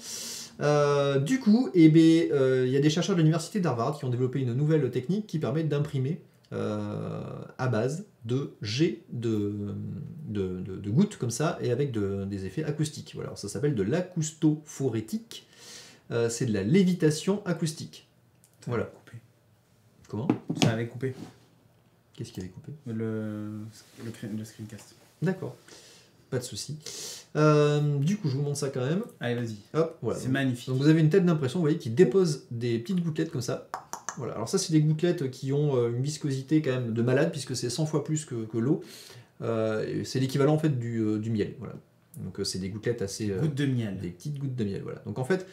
Du coup, il y a des chercheurs de l'université d'Harvard qui ont développé une nouvelle technique qui permet d'imprimer à base de jets de gouttes comme ça et avec des effets acoustiques. Voilà, alors ça s'appelle de l'acoustophorétique. C'est de la lévitation acoustique. Ça voilà. avait coupé. Comment? Ça avait coupé. Qu'est-ce qui avait coupé? Le screencast. D'accord. Pas de souci. Du coup, je vous montre ça quand même. Allez, vas-y. Hop, voilà. C'est magnifique. Donc vous avez une tête d'impression, vous voyez, qui dépose des petites gouttelettes comme ça. Voilà. Alors ça, c'est des gouttelettes qui ont une viscosité quand même de malade, puisque c'est 100 fois plus que l'eau. C'est l'équivalent en fait du miel. Voilà. Donc c'est des gouttelettes assez... Gouttes de miel. Des petites gouttes de miel. Voilà. Donc en fait,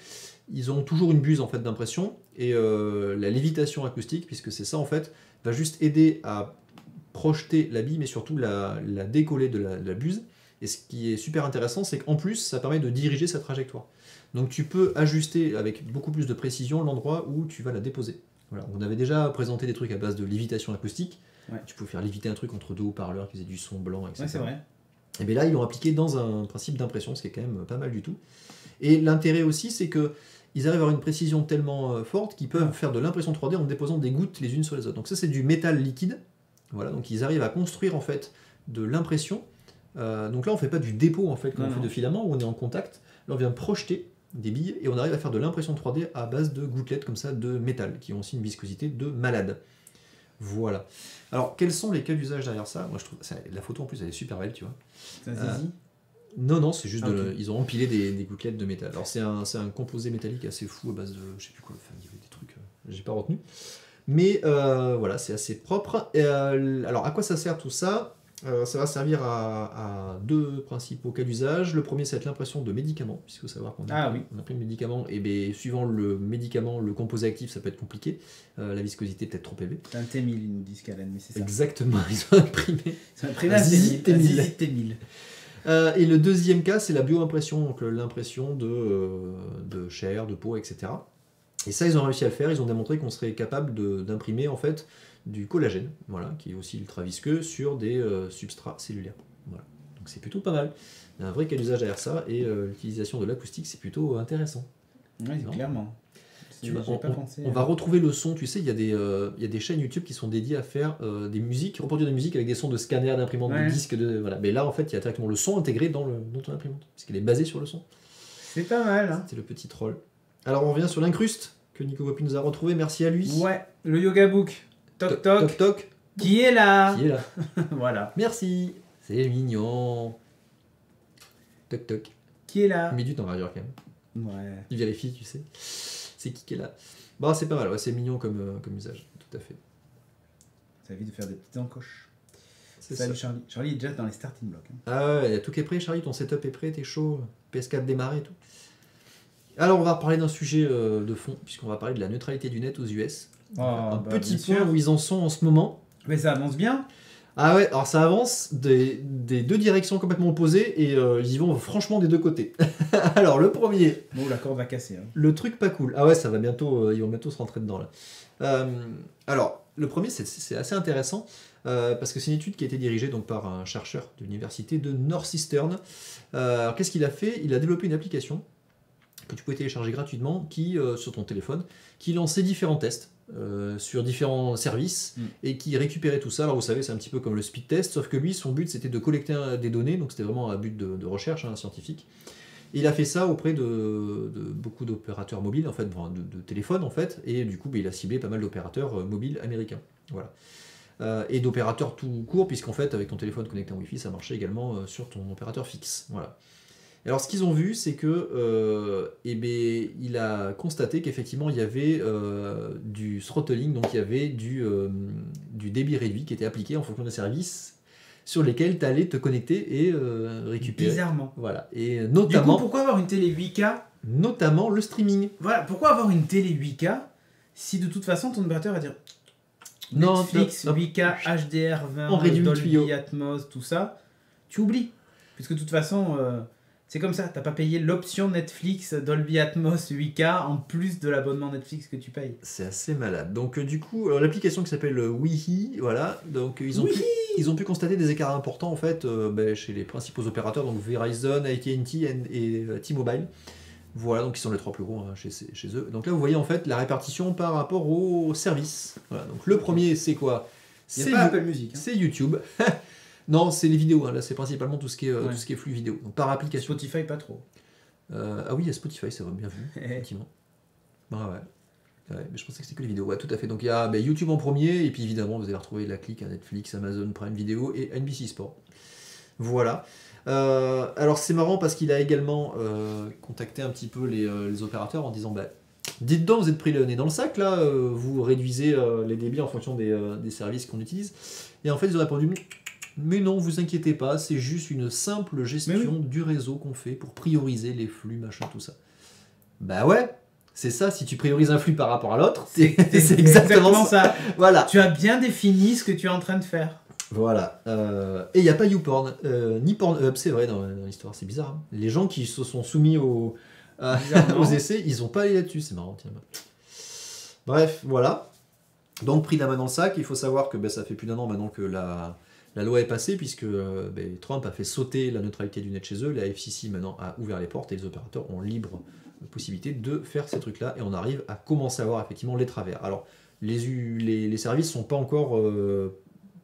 ils ont toujours une buse en fait d'impression, et la lévitation acoustique, puisque c'est ça en fait, va juste aider à projeter la bille, mais surtout la décoller de la buse. Et ce qui est super intéressant, c'est qu'en plus, ça permet de diriger sa trajectoire. Donc tu peux ajuster avec beaucoup plus de précision l'endroit où tu vas la déposer. Voilà. On avait déjà présenté des trucs à base de lévitation acoustique. Ouais. Tu pouvais faire léviter un truc entre deux haut-parleurs qui faisait du son blanc, etc. Ouais, c'est vrai. Et bien là, ils l'ont appliqué dans un principe d'impression, ce qui est quand même pas mal du tout. Et l'intérêt aussi, c'est qu'ils arrivent à avoir une précision tellement forte qu'ils peuvent faire de l'impression 3D en déposant des gouttes les unes sur les autres. Donc ça, c'est du métal liquide. Voilà, donc ils arrivent à construire en fait de l'impression. Donc là, on ne fait pas du dépôt en fait, comme on fait de filament, où on est en contact. Là, on vient projeter des billes et on arrive à faire de l'impression 3D à base de gouttelettes comme ça de métal, qui ont aussi une viscosité de malade. Voilà. Alors, quels sont les cas d'usage derrière ça? Moi, je trouve la photo en plus, elle est super belle, tu vois. C'est un zizi? Non, c'est juste okay. Ils ont empilé des gouttelettes de métal. Alors, c'est un composé métallique assez fou à base de, je sais plus quoi. Enfin, il y avait des trucs, j'ai pas retenu. Mais voilà, c'est assez propre. Alors, à quoi ça sert tout ça? Ça va servir à deux principaux cas d'usage. Le premier, c'est l'impression de médicaments, puisqu'il faut savoir qu'on imprime médicaments, et bien, suivant le médicament, le composé actif, ça peut être compliqué. La viscosité peut être trop élevée. C'est un T1000, ils nous disent Calen, mais c'est ça. Exactement, ils ont imprimé un T1000. Et le deuxième cas, c'est la bioimpression, donc l'impression de chair, de peau, etc. Et ça, ils ont réussi à le faire. Ils ont démontré qu'on serait capable d'imprimer en fait du collagène, voilà, qui est aussi ultra visqueux, sur des substrats cellulaires. Voilà. Donc c'est plutôt pas mal. Il y a un vrai cas d'usage derrière ça, et l'utilisation de l'acoustique, c'est plutôt intéressant. Oui, clairement. On va retrouver le son, tu sais, il y a des chaînes YouTube qui sont dédiées à faire des musiques, reproduire des musiques avec des sons de scanner, d'imprimante, de disques, voilà. Mais là, en fait, il y a directement le son intégré dans ton imprimante, parce qu'elle est basée sur le son. C'est pas mal. Hein. C'était le petit troll. Alors, on revient sur l'incruste que Nico Poppy nous a retrouvé, merci à lui. Ouais, le Yoga Book. Toc toc. Toc toc. Qui est là? Qui est là? Voilà. Merci. C'est mignon. Toc toc. Qui est là? Il met du temps à réagir quand même. Ouais. Il vérifie, tu sais. C'est qui est là? Bon, c'est pas mal, ouais, c'est mignon comme usage, tout à fait. Ça évite de faire des petites encoches. C'est Salut ça. Charlie. Charlie est déjà dans les starting blocks. Hein. Ah ouais, tout est prêt, Charlie, ton setup est prêt, t'es chaud, PS4 démarré et tout. Alors, on va reparler d'un sujet de fond, puisqu'on va parler de la neutralité du net aux US. Un petit point où ils en sont en ce moment. Mais ça avance bien. Ah ouais, alors ça avance des deux directions complètement opposées et ils y vont franchement des deux côtés. Alors le premier. Bon, la corde va casser. Hein. Le truc pas cool. Ah ouais, ça va bientôt, ils vont bientôt se rentrer dedans là. Alors le premier, c'est assez intéressant parce que c'est une étude qui a été dirigée donc par un chercheur de l'université de Northeastern. Alors qu'est-ce qu'il a fait? Il a développé une application que tu pouvais télécharger gratuitement sur ton téléphone, qui lançait différents tests. Sur différents services et qui récupérait tout ça. Alors vous savez, c'est un petit peu comme le speed test, sauf que lui, son but c'était de collecter des données, donc c'était vraiment un but de recherche scientifique. Et il a fait ça auprès de beaucoup d'opérateurs mobiles, en fait, de téléphones en fait, et du coup il a ciblé pas mal d'opérateurs mobiles américains. Voilà. Et d'opérateurs tout court, puisqu'en fait avec ton téléphone connecté en Wi-Fi, ça marchait également sur ton opérateur fixe. Voilà. Alors ce qu'ils ont vu, c'est que il a constaté qu'effectivement il y avait du throttling, donc il y avait du débit réduit qui était appliqué en fonction des services sur lesquels tu allais te connecter et récupérer. Bizarrement. Voilà. Et notamment. Du coup, pourquoi avoir une télé 8K? Notamment le streaming. Voilà, pourquoi avoir une télé 8K si de toute façon ton opérateur va dire Netflix, 8K, HDR20, on réduit le tuyau. Dolby Atmos, tout ça, tu oublies. Puisque de toute façon. C'est comme ça, t'as pas payé l'option Netflix Dolby Atmos 8K en plus de l'abonnement Netflix que tu payes. C'est assez malade. Donc du coup, l'application qui s'appelle Wihi, voilà, donc ils ont pu constater des écarts importants en fait chez les principaux opérateurs, donc Verizon, AT&T et T-Mobile. Voilà, donc ils sont les trois plus gros chez eux. Donc là, vous voyez en fait la répartition par rapport aux services. Voilà, donc le premier, c'est quoi? C'est pas Apple Music. Hein. C'est YouTube. Non, c'est les vidéos, là c'est principalement tout ce qui est flux vidéo. Donc par application. Spotify, pas trop. Ah oui, il y a Spotify, ça va bien vu, effectivement. Ah ouais. Mais je pensais que c'était que les vidéos. Ouais, tout à fait. Donc il y a YouTube en premier, et puis évidemment, vous allez retrouver la clique à Netflix, Amazon Prime Video et NBC Sport. Voilà. Alors c'est marrant parce qu'il a également contacté un petit peu les opérateurs en disant dites donc, vous êtes pris le nez dans le sac là, vous réduisez les débits en fonction des services qu'on utilise. Et en fait, ils ont répondu mais non, vous inquiétez pas, c'est juste une simple gestion du réseau qu'on fait pour prioriser les flux, machin, tout ça. Bah ouais, c'est ça, si tu priorises un flux par rapport à l'autre, c'est exactement ça. Voilà. Tu as bien défini ce que tu es en train de faire. Voilà. Et il n'y a pas YouPorn, ni Pornhub, c'est vrai dans l'histoire, c'est bizarre. Hein. Les gens qui se sont soumis aux essais, ils n'ont pas allé là-dessus, c'est marrant. Tiens. Bref, voilà. Donc pris la main dans le sac, il faut savoir que ça fait plus d'1 an maintenant que la loi est passée, puisque Trump a fait sauter la neutralité du net chez eux, la FCC maintenant a ouvert les portes et les opérateurs ont libre possibilité de faire ces trucs-là, et on arrive à commencer à voir effectivement les travers. Alors, les services sont pas encore...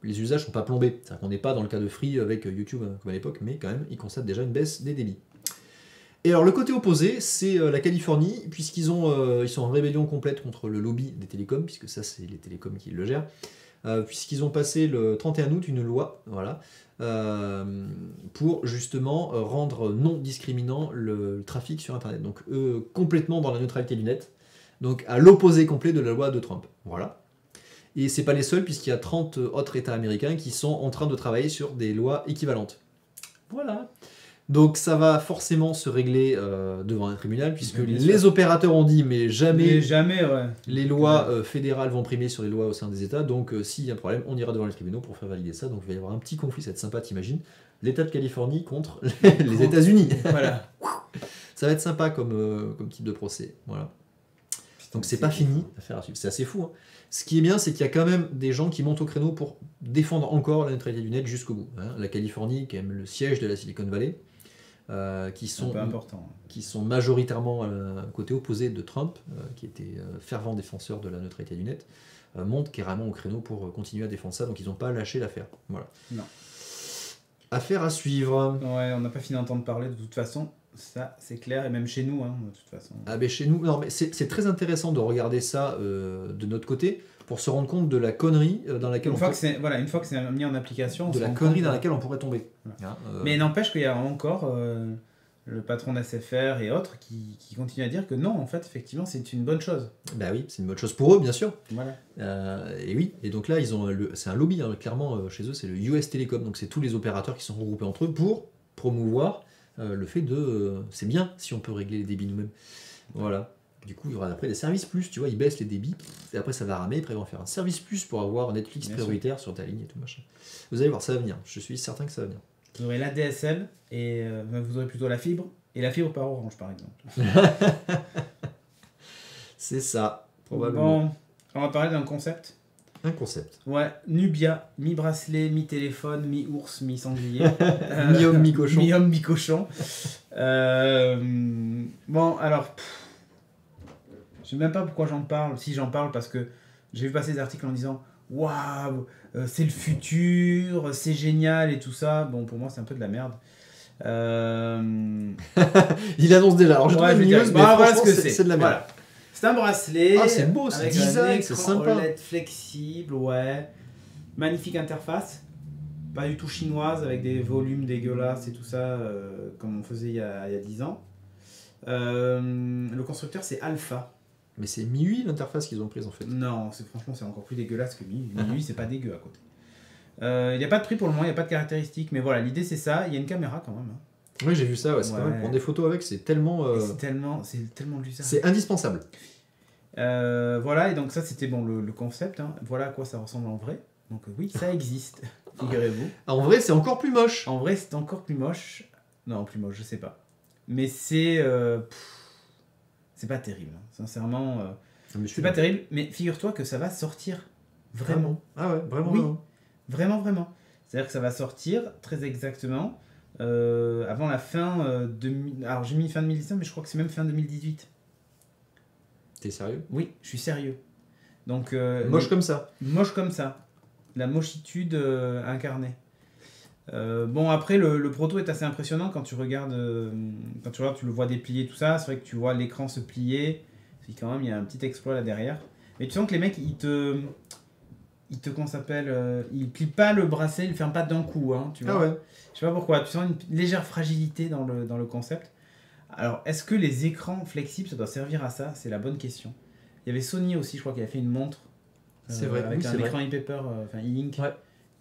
les usages sont pas plombés, c'est-à-dire qu'on n'est pas dans le cas de Free avec YouTube comme à l'époque, mais quand même, ils constatent déjà une baisse des débits. Et alors, le côté opposé, c'est la Californie, puisqu'ils ils sont en rébellion complète contre le lobby des télécoms, puisque ça, c'est les télécoms qui le gèrent. Puisqu'ils ont passé le 31 août une loi pour justement rendre non discriminant le trafic sur Internet. Donc complètement dans la neutralité du net, donc à l'opposé complet de la loi de Trump. Voilà. Et c'est pas les seuls, puisqu'il y a 30 autres États américains qui sont en train de travailler sur des lois équivalentes. Voilà. Donc ça va forcément se régler devant un tribunal, puisque les opérateurs ont dit mais jamais les lois fédérales vont primer sur les lois au sein des États, donc s'il y a un problème, on ira devant les tribunaux pour faire valider ça. Donc il va y avoir un petit conflit, ça va être sympa, t'imagines, l'État de Californie contre les États-Unis. Voilà. Ça va être sympa comme type de procès. Voilà. Donc c'est pas fini, affaire à suivre. C'est assez fou. Hein. Ce qui est bien, c'est qu'il y a quand même des gens qui montent au créneau pour défendre encore la neutralité du net jusqu'au bout. Hein. La Californie, qui est même le siège de la Silicon Valley, qui sont majoritairement côté opposé de Trump, qui était fervent défenseur de la neutralité du net, montent carrément au créneau pour continuer à défendre ça. Donc ils n'ont pas lâché l'affaire. Voilà. Non. Affaire à suivre. Ouais, on n'a pas fini d'entendre parler de toute façon. Ça, c'est clair, et même chez nous, hein, de toute façon. Ah ben chez nous, non, mais c'est très intéressant de regarder ça de notre côté pour se rendre compte de la connerie dans laquelle une fois que c'est mis en application, de la connerie dans laquelle on pourrait tomber. Voilà. Hein, mais n'empêche qu'il y a encore le patron d'SFR et autres qui continuent à dire que non, en fait, effectivement, c'est une bonne chose. Bah oui, c'est une bonne chose pour eux, bien sûr. Voilà. Et oui, et donc là, ils ont c'est un lobby, hein, clairement, chez eux, c'est le US Telecom, donc c'est tous les opérateurs qui sont regroupés entre eux pour promouvoir le fait de c'est bien si on peut régler les débits nous-mêmes. Voilà. Du coup, il y aura après des services plus, tu vois, ils baissent les débits, et après ça va ramer, après ils vont faire un service plus pour avoir Netflix bien prioritaire sur ta ligne et tout machin. Vous allez voir, ça va venir, je suis certain que ça va venir. Vous aurez l'ADSL, et vous aurez plutôt la fibre, et la fibre par Orange par exemple. C'est ça, probablement. Bon, on va parler d'un concept. Un concept. Ouais, Nubia, mi-bracelet, mi-téléphone, mi-ours, mi-sanglier. Mi-homme, mi-cochon. Mi-homme, mi-cochon. Bon, alors, je sais même pas pourquoi j'en parle. Si j'en parle parce que j'ai vu passer des articles en disant waouh, c'est le futur, c'est génial et tout ça. Bon, pour moi, c'est un peu de la merde. Il annonce déjà. Alors, je trouve news, mais voilà ce que c'est de la merde. Voilà. C'est un bracelet. Ah, c'est beau, c'est design, c'est sympa. OLED flexible, ouais. Magnifique interface. Pas du tout chinoise avec des volumes dégueulasses et tout ça, comme on faisait il y a 10 ans. Le constructeur, c'est Alpha. Mais c'est MIUI l'interface qu'ils ont prise en fait. Non, franchement, c'est encore plus dégueulasse que MIUI. MIUI, c'est pas dégueu à côté. Il n'y a pas de prix pour le moment, il n'y a pas de caractéristiques, mais voilà, l'idée c'est ça. Il y a une caméra quand même. Hein. Oui, j'ai vu ça, ouais, c'est pas mal. Prendre des photos avec, c'est tellement. C'est tellement de l'usage. C'est indispensable. Voilà, et donc ça c'était bon le concept. Hein. Voilà à quoi ça ressemble en vrai. Donc oui, ça existe, figurez-vous. En vrai, c'est encore plus moche. En vrai, c'est encore plus moche. Non, plus moche, je sais pas. Mais c'est pas terrible. Hein. Sincèrement, c'est pas terrible. Mais figure-toi que ça va sortir vraiment. Ah ouais, vraiment. Oui, vraiment. C'est-à-dire que ça va sortir très exactement avant la fin alors j'ai mis fin 2019, mais je crois que c'est même fin 2018. T'es sérieux? Oui, je suis sérieux. Donc moche comme ça. Moche comme ça. La mochitude incarnée. Bon, après, le proto est assez impressionnant quand tu regardes, tu le vois déplier, tout ça. C'est vrai que tu vois l'écran se plier. Quand même, il y a un petit exploit là derrière. Mais tu sens que les mecs, ils te comment ça s'appelle, ils plient pas le bracelet, ils le ferment pas d'un coup. Hein, tu vois. Ah ouais. Je sais pas pourquoi. Tu sens une légère fragilité dans le concept. Alors, est-ce que les écrans flexibles, ça doit servir à ça? C'est la bonne question. Il y avait Sony aussi, je crois, qui avait fait une montre. C'est vrai, avec un écran e-paper, e-ink,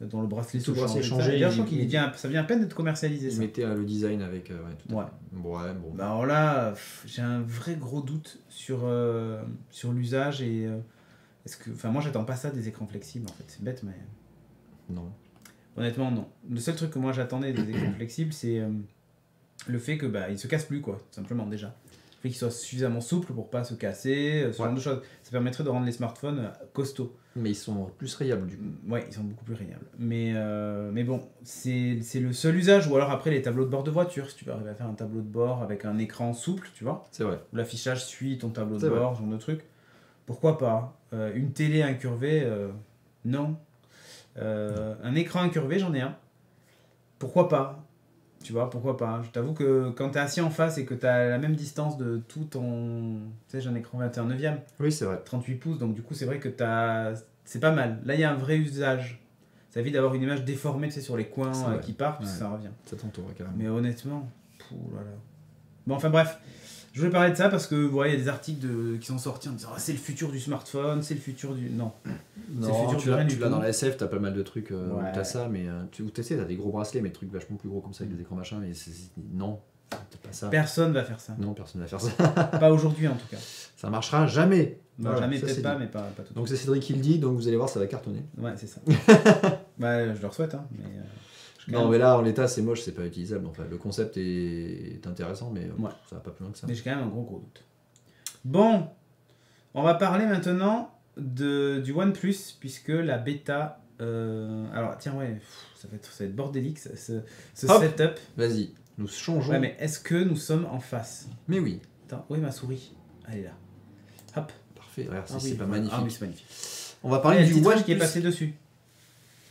dont le bracelet se changeait. Je crois qu'il ça vient à peine d'être commercialisé. Ils mettaient le design avec. Tout ouais. Bon. Bah alors là, j'ai un vrai gros doute sur l'usage et moi, j'attends pas ça des écrans flexibles en fait. C'est bête, mais. Non. Honnêtement, non. Le seul truc que moi j'attendais des écrans flexibles, c'est le fait que il se casse plus, quoi, tout simplement déjà. Le fait qu'il soit suffisamment souple pour pas se casser, ce genre de choses. Ça permettrait de rendre les smartphones costauds. Mais ils sont plus rayables du coup. Ouais, ils sont beaucoup plus rayables. Mais bon, c'est le seul usage. Ou alors après les tableaux de bord de voiture, si tu veux arriver à faire un tableau de bord avec un écran souple, tu vois. C'est vrai. Où l'affichage suit ton tableau de bord, ce genre de truc. Pourquoi pas une télé incurvée, non. Un écran incurvé, j'en ai un. Pourquoi pas? Tu vois, pourquoi pas? Je t'avoue que quand t'es assis en face et que t'as la même distance de tout ton... Tu sais, j'ai un écran 21/9. Oui, c'est vrai. 38 pouces, donc du coup, c'est vrai que c'est pas mal. Là, il y a un vrai usage. Ça évite d'avoir une image déformée, tu sais, sur les coins qui partent, parce que ça revient. Ça t'entoure, carrément. Mais honnêtement, là. Bon, enfin bref. Je voulais parler de ça parce que il y a des articles qui sont sortis en disant c'est le futur du smartphone, c'est le futur du... Non. Non, tu l'as dans la SF, t'as pas mal de trucs où t'as ça, mais t'as des gros bracelets, mais des trucs vachement plus gros comme ça avec des écrans machin, mais non, t'as pas ça. Personne va faire ça. Non, personne va faire ça. Pas aujourd'hui en tout cas. Ça marchera jamais. Non, voilà, jamais, peut-être pas, mais pas tout. Donc c'est Cédric qui le dit, donc vous allez voir, ça va cartonner. Ouais, c'est ça. Je leur souhaite, hein, mais... Non, mais là, en l'état, c'est moche, c'est pas utilisable. Enfin, le concept est intéressant, mais ça va pas plus loin que ça. Mais j'ai quand même un gros doute. Bon, On va parler maintenant du OnePlus, puisque la bêta... alors, tiens, ouais, ça va être bordélique, ce Hop. setup. Vas-y, nous changeons. Ouais, mais est-ce que nous sommes en face? Mais oui. Attends, où est ma souris? Elle est là. Hop. Parfait, regarde, Ah c'est oui, pas voilà. magnifique. Ah oui, c'est magnifique. On va Il y parler a le du titrage OnePlus. qui est passé dessus.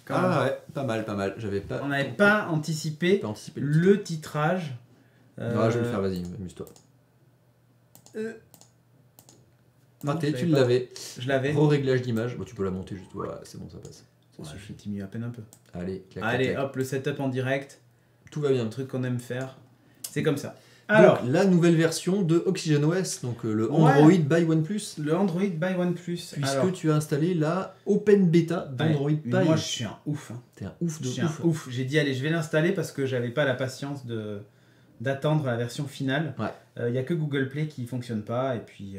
Quand même. Ah ouais, pas mal, pas mal. J'avais pas... On n'avait pas anticipé pas anticipé le titrage. Ah, je vais le faire, vas-y, amuse-toi. Non, Raté, je tu l'avais pas. l'avais. Je l'avais. Re-réglage d'image. Bon, tu peux la monter juste. Voilà, c'est bon, ça passe. Ça Ouais, suffit. je diminue à peine un peu. Allez, clac, Allez, clac, clac. hop, le setup en direct. Tout va bien. Un truc qu'on aime faire. C'est comme ça. Alors, Donc, la nouvelle version de OxygenOS, donc le Ouais. Android by OnePlus, le Android by OnePlus. puisque Alors, tu as installé la Open Beta d'Android ouais, by. moi, je suis un ouf. Hein. T'es un ouf de Je suis un ouf. ouf. J'ai dit, allez, je vais l'installer parce que j'avais pas la patience d'attendre la version finale. Ouais. Il y a que Google Play qui fonctionne pas. Et puis,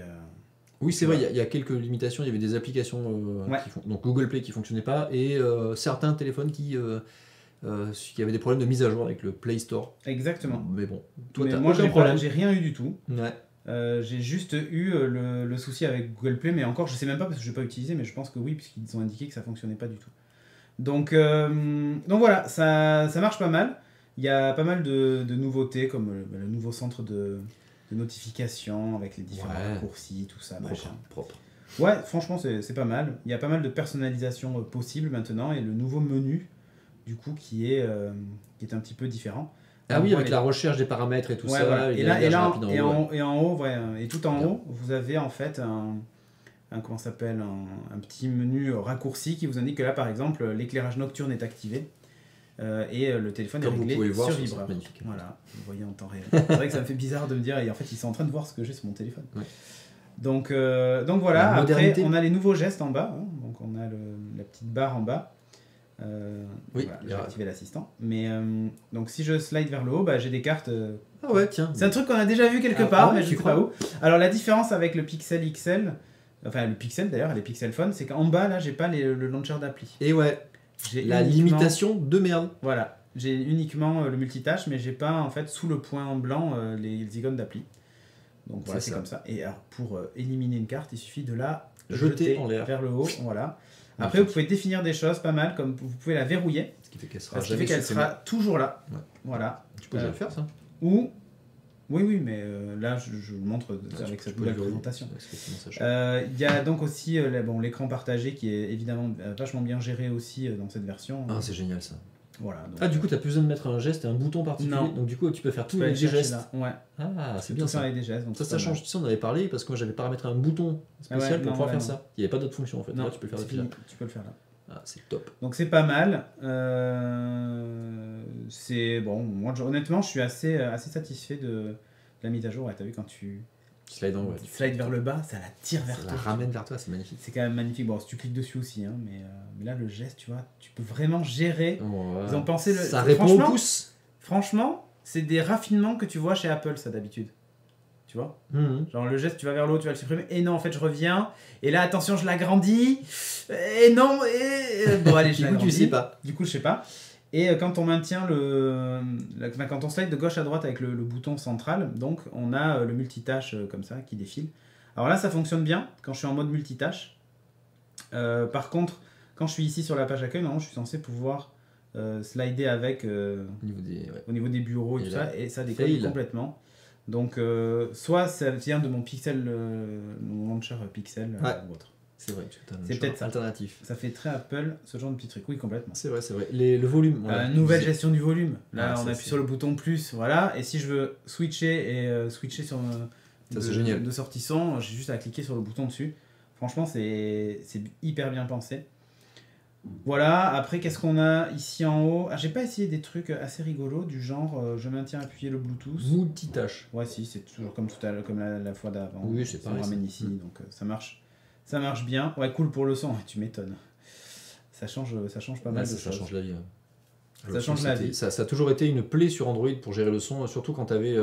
Oui, c'est vrai, il y a quelques limitations. Il y avait des applications Ouais. donc Google Play qui fonctionnait pas et certains téléphones qui avaient des problèmes de mise à jour avec le Play Store. exactement. Mais bon, toi, Mais t'as moi, aucun problème. j'ai rien eu du tout. Ouais. J'ai juste eu le souci avec Google Play, mais encore, je sais même pas parce que je n'ai pas utilisé, mais je pense que oui, puisqu'ils ont indiqué que ça fonctionnait pas du tout. Donc voilà, ça marche pas mal. Il y a pas mal de nouveautés, comme le nouveau centre de notification avec les différents Ouais. raccourcis, tout ça, machin. Propre. Ouais, franchement, c'est pas mal. Il y a pas mal de personnalisation possible maintenant et le nouveau menu, du coup, qui est un petit peu différent. Ah oui, On voit avec les- la recherche des paramètres et tout Ouais, ça. voilà. il Et y a là, l'image et là, rapide en et haut, ouais. et en haut, ouais, et tout en Bien. haut, vous avez en fait comment ça s'appelle, un petit menu raccourci qui vous indique que là, par exemple, l'éclairage nocturne est activé et le téléphone Comme est vous réglé pouvez le voir sur sur vibreur. cette magnifique. Voilà, vous voyez en temps réel. C'est vrai que ça me fait bizarre de me dire, et en fait, ils sont en train de voir ce que j'ai sur mon téléphone. Ouais. Donc voilà, La après, modernité. on a les nouveaux gestes en bas. Hein. Donc on a la petite barre en bas. Oui, Voilà, il y j'ai a- activé l'assistant. Mais donc si je slide vers le haut, bah, j'ai des cartes. Ah ouais, tiens. C'est un truc qu'on a déjà vu quelque Ah, part, ah ouais, mais je tu sais pas crois où. Alors la différence avec le Pixel XL, enfin le Pixel d'ailleurs, les Pixel Phone, c'est qu'en bas là, j'ai pas le launcher d'appli. Et ouais, J'ai la uniquement- limitation de merde. Voilà, j'ai uniquement le multitâche, mais j'ai pas en fait sous le point en blanc les icônes d'appli. Donc voilà, C'est c'est ça. comme ça. Et alors pour éliminer une carte, il suffit de la Jeter en l'air. vers le haut, voilà. Après, Magnifique. vous pouvez définir des choses pas mal, comme vous pouvez la verrouiller, Ce qui fait qu'elle sera ce qui jamais fait qu'elle supprimée. sera toujours là. Ouais. Voilà. Tu peux déjà le faire, ça. Ou, oui, mais là, je vous montre avec Tu cette peux nouvelle le verrouiller. présentation. Parce que sinon, ça change. Il y a donc aussi l'écran partagé qui est évidemment vachement bien géré aussi dans cette version. Ah, c'est génial ça. Voilà. Donc, Ah, du coup, t'as plus besoin de mettre un geste et un bouton particulier. Non. Donc, du coup, tu peux faire tu tout peux aller avec des chercher gestes. là. Ouais. Ah, Tu c'est peux bien tout faire ça. avec des gestes. Donc Ça c'est pas mal. change. Tu sais, on avait parlé parce que moi j'avais paramétré un bouton spécial Ah ouais, pour non, pouvoir là, faire non. ça. Il n'y avait pas d'autre fonction en fait. Non, Là, tu peux le faire c'est depuis là. fini, tu peux le faire là. Ah, c'est top. Donc c'est pas mal. C'est bon. Moi, honnêtement, je suis assez satisfait de la mise à jour. Ouais, t'as vu quand tu Slide en ouais. slides vers le bas, ça la tire vers Ça toi. la ramène vers toi, c'est magnifique. C'est quand même magnifique. Bon, si tu cliques dessus aussi, hein, mais là, le geste, tu vois, tu peux vraiment gérer. Ouais. Ils ont pensé Ça répond au franchement, pouce. Franchement, c'est des raffinements que tu vois chez Apple, ça d'habitude. Tu vois, Mhm. genre le geste, tu vas vers le haut, tu vas le supprimer. Et non, en fait, je reviens. Et là, attention, je l'agrandis. Et non, et bon, allez, je Du coup, tu l'agrandis. sais pas. Du coup, je sais pas. Et quand on maintient quand on slide de gauche à droite avec le bouton central, donc on a le multitâche comme ça qui défile. Alors là, ça fonctionne bien quand je suis en mode multitâche. Par contre, quand je suis ici sur la page accueil, normalement, je suis censé pouvoir slider avec Au niveau des. Ouais. au niveau des bureaux et Et tout là, ça, et ça décolle fail. complètement. Donc, soit ça vient de mon Pixel, mon launcher Pixel Ouais. ou autre. C'est vrai, tu as un C'est choix peut-être ça. alternatif. Ça fait très Apple, ce genre de petit truc. Oui, complètement. C'est vrai, c'est vrai. Le volume. voilà. Nouvelle gestion du volume. Là, Ah, on ça, appuie c'est- sur le bouton plus, voilà. Et si je veux switcher et switcher sur Ça, c'est génial. de sortie son, j'ai juste à cliquer sur le bouton dessus. Franchement, c'est hyper bien pensé. Voilà. Après, qu'est-ce qu'on a ici en haut? Ah, j'ai pas essayé des trucs assez rigolos du genre je maintiens appuyé le Bluetooth. Multitâche. Ouais, si, c'est toujours comme tout à l'heure, comme la fois d'avant. Oui, c'est Ça pareil, me ramène ça. ici, donc ça marche. Ça marche bien. Ouais, cool pour le son, tu m'étonnes. Ça change pas mal Ouais, de ça choses. change la vie. Ça change la vie. Ça a toujours été une plaie sur Android pour gérer le son, surtout quand tu avais.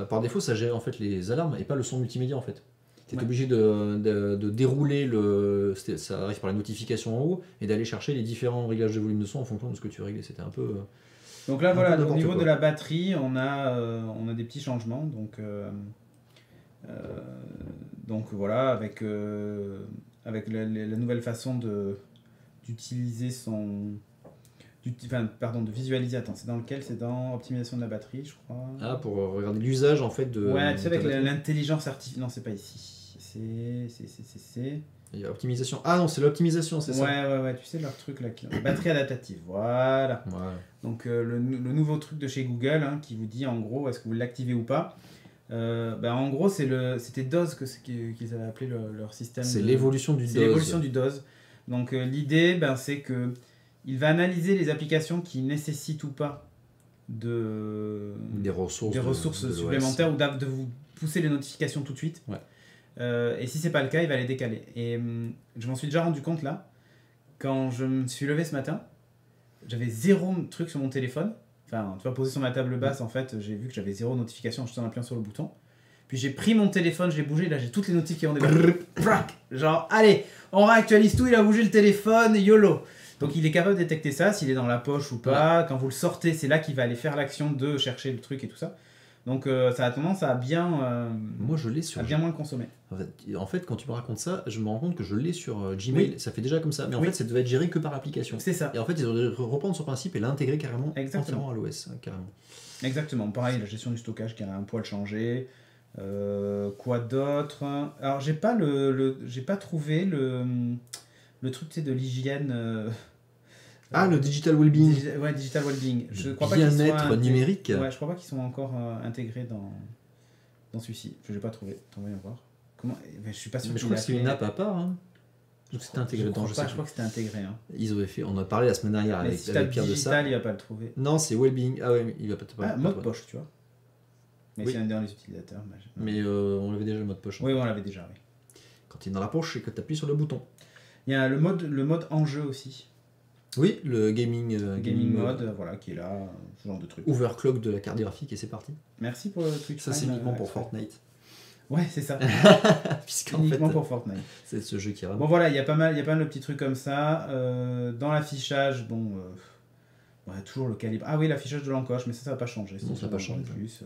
Par défaut, ça gérait en fait les alarmes et pas le son multimédia en fait. Tu étais Ouais. obligé de dérouler ça arrive par les notifications en haut et d'aller chercher les différents réglages de volume de son en fonction de ce que tu réglais. C'était un peu. Donc là, Un voilà, peu au n'importe niveau quoi. de la batterie, on a des petits changements. Donc Donc voilà, avec la nouvelle façon d'utiliser de visualiser. Attends, c'est dans lequel? C'est dans optimisation de la batterie, je crois. Ah, pour regarder l'usage en fait de. Ouais, tu sais, de ta avec batterie. l'intelligence artificielle. Non, c'est pas ici. C'est. Il y a optimisation. Ah non, c'est l'optimisation, c'est ça. Ouais, tu sais leur truc là. Batterie adaptative, voilà. Voilà. Donc le nouveau truc de chez Google hein, qui vous dit en gros est-ce que vous l'activez ou pas. En gros, c'était DOS qu'ils avaient appelé leur système. C'est l'évolution du C'est DOS. l'évolution du DOS. Donc l'idée, c'est que il va analyser les applications qui nécessitent ou pas Des ressources, des ressources de l'OS. supplémentaires ou de vous pousser les notifications tout de suite. Ouais. Et si c'est pas le cas, il va les décaler. Et je m'en suis déjà rendu compte là, quand je me suis levé ce matin, j'avais 0 truc sur mon téléphone. Enfin, tu vois, posé sur ma table basse, en fait, j'ai vu que j'avais 0 notification en jetant un appuyant sur le bouton. Puis j'ai pris mon téléphone, je l'ai bougé, là j'ai toutes les notifs qui ont débarqué. Genre, allez, on réactualise tout, il a bougé le téléphone, YOLO. Donc il est capable de détecter ça, s'il est dans la poche ou pas. Quand vous le sortez, c'est là qu'il va aller faire l'action de chercher le truc et tout ça. Donc ça a tendance à bien, Moi, je l'ai sur. à bien moins le consommer. En fait, quand tu me racontes ça, je me rends compte que je l'ai sur Gmail. Oui. Ça fait déjà comme ça. Mais en Oui. fait, ça devait être géré que par application. C'est ça. Et en fait, ils ont dû reprendre ce principe et l'intégrer carrément Exactement. entièrement à l'OS. Carrément. Exactement. Pareil, la gestion du stockage qui a un poil changé. Quoi d'autre? Alors j'ai pas j'ai pas trouvé le truc tu sais, de l'hygiène. Ah, le digital well-being. Digital Wellbeing. Je Le crois pas qu'ils soient bien-être numérique. Ouais, je crois pas qu'ils sont encore intégrés dans celui-ci. Je l'ai pas trouvé. Attends, voyons voir. Comment? Je suis pas sûr. Mais je crois que c'est une app à part. Hein. Donc c'était intégré dedans, je sais Je crois que c'était intégré. Hein. Ils avaient fait, on a parlé la semaine dernière Mais avec, si avec t'as Pierre de digital, ça. il va pas le trouver. Non, c'est well-being. Ah ouais, mais il va pas te Ah, mode poche, tu vois. Mais Oui. c'est un dans les utilisateurs. Mais on avait déjà le mode poche. Oui, on l'avait déjà, oui. Quand il est dans la poche, c'est que tu appuies sur le bouton. Il y a le mode enjeu aussi. Oui, le gaming, Gaming mode, voilà, qui est là, ce genre de truc. Overclock de la carte graphique et c'est parti. Merci pour le Twitch. Ça, c'est Prime, uniquement pour Axel. Fortnite. Ouais, c'est ça. Puisqu'en fait, Uniquement pour Fortnite. c'est ce jeu qui rame. Bon voilà, il y a pas mal de petits trucs comme ça. Dans l'affichage, toujours le calibre. Ah oui, l'affichage de l'encoche, mais ça va pas changer. Non, ça va pas changer. Plus.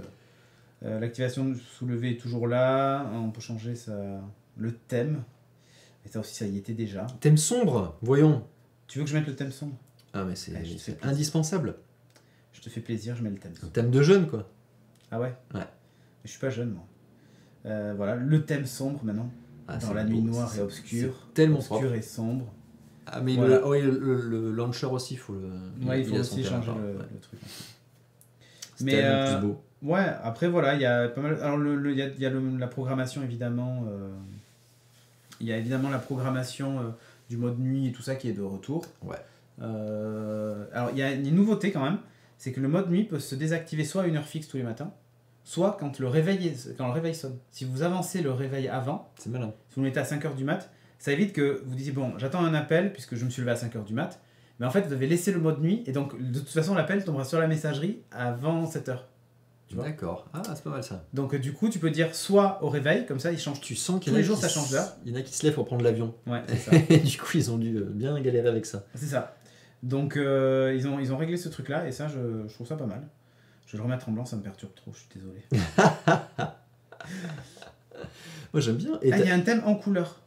L'activation soulevée est toujours là. On peut changer le thème. Et ça aussi, ça y était déjà. Thème sombre, voyons. Tu veux que je mette le thème sombre? Ah, mais c'est Ouais, je sais c'est pas. indispensable. Je te fais plaisir, je mets le thème Un sombre. thème de jeune, quoi. Ah ouais? Ouais. Je suis pas jeune, moi. Voilà, le thème sombre maintenant. Ah, Dans c'est la nuit beau, noire c'est- et obscure. c'est tellement Obscure propre. et sombre. Ah, mais Voilà. le launcher aussi, il faut le. Ouais, il faut a son aussi terrain, changer ouais. le truc. C'est Mais, tellement plus beau. Ouais, après voilà, il y a pas mal. Alors il y a la programmation évidemment. Il y a évidemment la programmation du mode nuit et tout ça qui est de retour. Ouais. Alors il y a une nouveauté quand même, c'est que le mode nuit peut se désactiver soit à une heure fixe tous les matins, soit quand le réveil sonne. Si vous avancez le réveil avant, C'est malin. si vous le mettez à 5h du mat, ça évite que vous disiez bon, j'attends un appel puisque je me suis levé à 5h du mat, mais en fait vous avez laissé le mode nuit et donc de toute façon l'appel tombera sur la messagerie avant 7h. Tu vois. D'accord. Ah, c'est pas mal ça. Donc du coup, tu peux dire soit au réveil, comme ça il change. Tu sens qu'il Tous y en a les jours, qui ça change d'heure. Il y en a qui se lèvent pour prendre l'avion. Ouais, c'est ça. Et du coup, ils ont dû bien galérer avec ça. C'est ça. Donc ils ont réglé ce truc là et ça je trouve ça pas mal. Je vais le remettre en blanc, ça me perturbe trop, je suis désolé. Moi, j'aime bien. Ah, il y a un thème en couleur.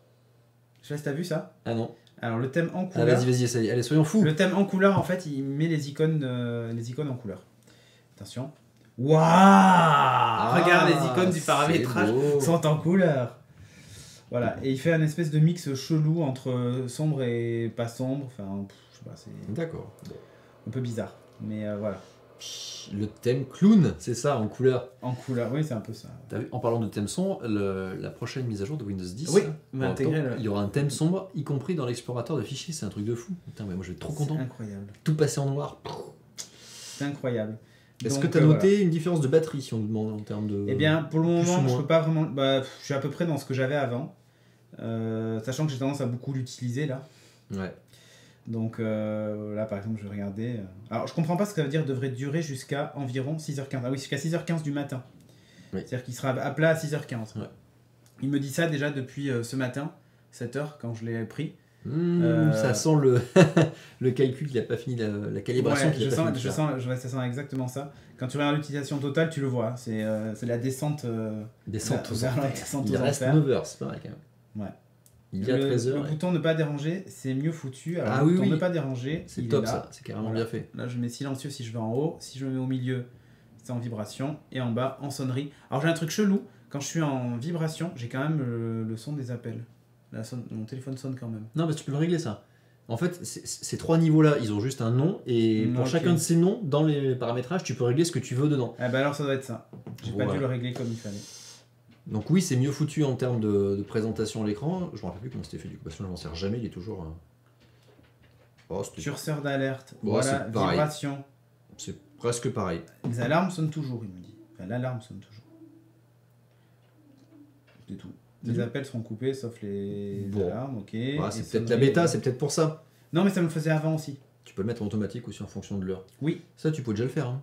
Je sais pas si t'as vu ça. Ah non. Alors le thème en Ah, couleur. vas-y, essaye. Allez, soyons fous. Le thème en couleur, en fait, il met les icônes en couleur. Attention. Waouh, regarde, les icônes du paramétrage c'est beau. sont en couleur. Voilà, et il fait un espèce de mix chelou entre sombre et pas sombre. Enfin, je sais pas, c'est D'accord. Bon. un peu bizarre. Mais voilà. Le thème clown, c'est ça, en couleur. En couleur, oui, c'est un peu ça. T'as vu, en parlant de thème sombre, la prochaine mise à jour de Windows 10, Oui, là, on va intégrer il y aura un thème sombre, y compris dans l'explorateur de fichiers. C'est un truc de fou. Putain, mais moi, je vais être trop content. C'est incroyable. Tout passer en noir. C'est incroyable. Est-ce Donc, que tu as noté voilà. une différence de batterie, si on demande en termes de... Eh bien, pour le plus moment, ou je moins. peux pas vraiment. Bah, je suis à peu près dans ce que j'avais avant. Sachant que j'ai tendance à beaucoup l'utiliser là. Ouais. Donc là, par exemple, je vais regarder. Alors, je comprends pas ce que ça veut dire devrait durer jusqu'à environ 6h15. Ah oui, jusqu'à 6h15 du matin. Oui. C'est-à-dire qu'il sera à plat à 6h15. Ouais. Il me dit ça déjà depuis ce matin, 7h, quand je l'ai pris. Ça sent le, le calcul, il n'a pas fini la calibration. Ouais, qu'il a pas fini de faire. ça sent exactement ça. Quand tu regardes l'utilisation totale, tu le vois. C'est la descente, Descente aux vers la enfers. descente Il aux reste enfers. 9 heures, c'est pareil quand même. Ouais. Il y a 13 Le heures. bouton ne pas déranger, c'est mieux foutu. Alors, Ah le oui, bouton oui. ne pas déranger, C'est il top est là. ça, c'est carrément Voilà. bien fait. Là, je mets silencieux si je vais en haut. Si je me mets au milieu, c'est en vibration. Et en bas, en sonnerie. Alors, j'ai un truc chelou. Quand je suis en vibration, j'ai quand même le son des appels. Mon téléphone sonne quand même. Non, mais tu peux le régler ça. En fait, ces 3 niveaux-là, ils ont juste un nom, et pour Ok. chacun de ces noms, dans les paramétrages, tu peux régler ce que tu veux dedans. Ah bah alors, ça doit être ça. J'ai pas Voilà. dû le régler comme il fallait. Donc oui, c'est mieux foutu en termes de présentation à l'écran. Je me rappelle plus comment c'était fait du coup, parce que je m'en sers jamais, il est toujours... Oh, c'était- Curseur d'alerte. Bon, Voilà, c'est pareil. vibration. c'est presque pareil. Les alarmes sonnent toujours, il me dit. Enfin, l'alarme sonne toujours. C'est tout. C'est Les tout. appels seront coupés sauf les Bon. alarmes, ok. Voilà, c'est Et peut-être la sonnerie, bêta, c'est peut-être pour ça. Non, mais ça me le faisait avant aussi. Tu peux le mettre en automatique aussi en fonction de l'heure. Oui. Ça, tu peux déjà le faire. Hein.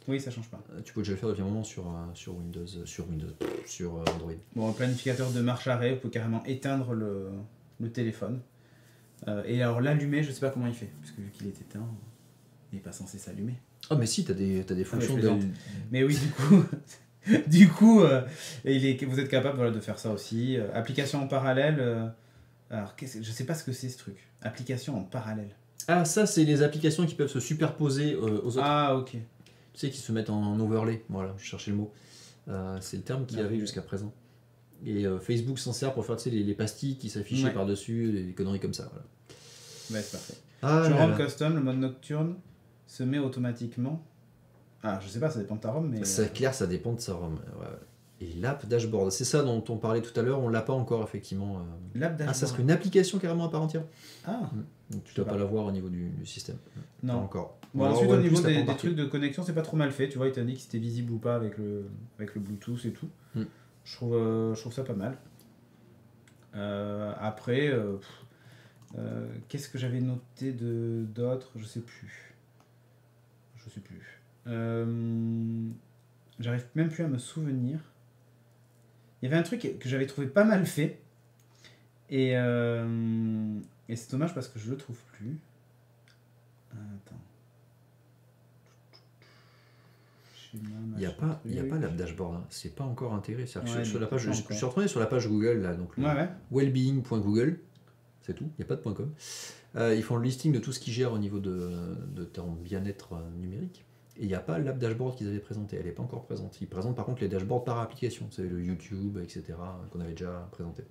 Oui, ça change pas. Tu peux déjà le faire depuis un moment sur Windows, sur Android. Bon, un planificateur de marche arrêt, vous pouvez carrément éteindre le téléphone. Et alors l'allumer, je sais pas comment il fait, parce que vu qu'il est éteint, il n'est pas censé s'allumer. Ah mais si, t'as des fonctions je de... plaisante. Mais oui, du coup, vous êtes capable voilà, de faire ça aussi. Application en parallèle. Alors, je sais pas ce que c'est ce truc. Application en parallèle. Ah, ça, c'est les applications qui peuvent se superposer aux autres. Ah, ok. Tu sais, qui se mettent en overlay. Voilà, je cherchais le mot. C'est le terme qu'il y Ah, avait ok. jusqu'à présent. Et Facebook s'en sert pour faire, tu sais, les pastilles qui s'affichaient Ouais. par-dessus, des conneries comme ça. Voilà. Ouais, c'est parfait. Ah, Je là ROM là. custom, le mode nocturne se met automatiquement. Ah, je sais pas, ça dépend de ta ROM, mais. C'est clair, ça dépend de sa ROM. Ouais. Et l'app dashboard, c'est ça dont on parlait tout à l'heure, on l'a pas encore effectivement. L'app Ah, dashboard. ça serait une application carrément à part entière. Ah, Donc, tu Je dois sais pas pas. l'avoir au niveau du système. Pas non. encore. Bon, Alors, ensuite, au OnePlus niveau l'a pas des embarqué. trucs de connexion, c'est pas trop mal fait. Tu vois, il t'a dit que c'était visible ou pas avec le Bluetooth et tout. Mm. Je trouve ça pas mal. Après, qu'est-ce que j'avais noté d'autres? Je sais plus. J'arrive même plus à me souvenir. Il y avait un truc que j'avais trouvé pas mal fait. Et c'est dommage parce que je le trouve plus. Attends. Il n'y a pas l'app dashboard, hein. C'est pas encore intégré. C'est-à-dire que Ouais, sur la page, pas je encore. suis retourné sur la page Google, là, donc le Ouais. wellbeing.google, c'est tout, il n'y a pas de .com. Ils font le listing de tout ce qu'ils gèrent au niveau de ton bien-être numérique. Et il n'y a pas l'app dashboard qu'ils avaient présenté, elle n'est pas encore présente. Ils présentent par contre les dashboards par application, c'est le YouTube, etc., qu'on avait déjà présenté.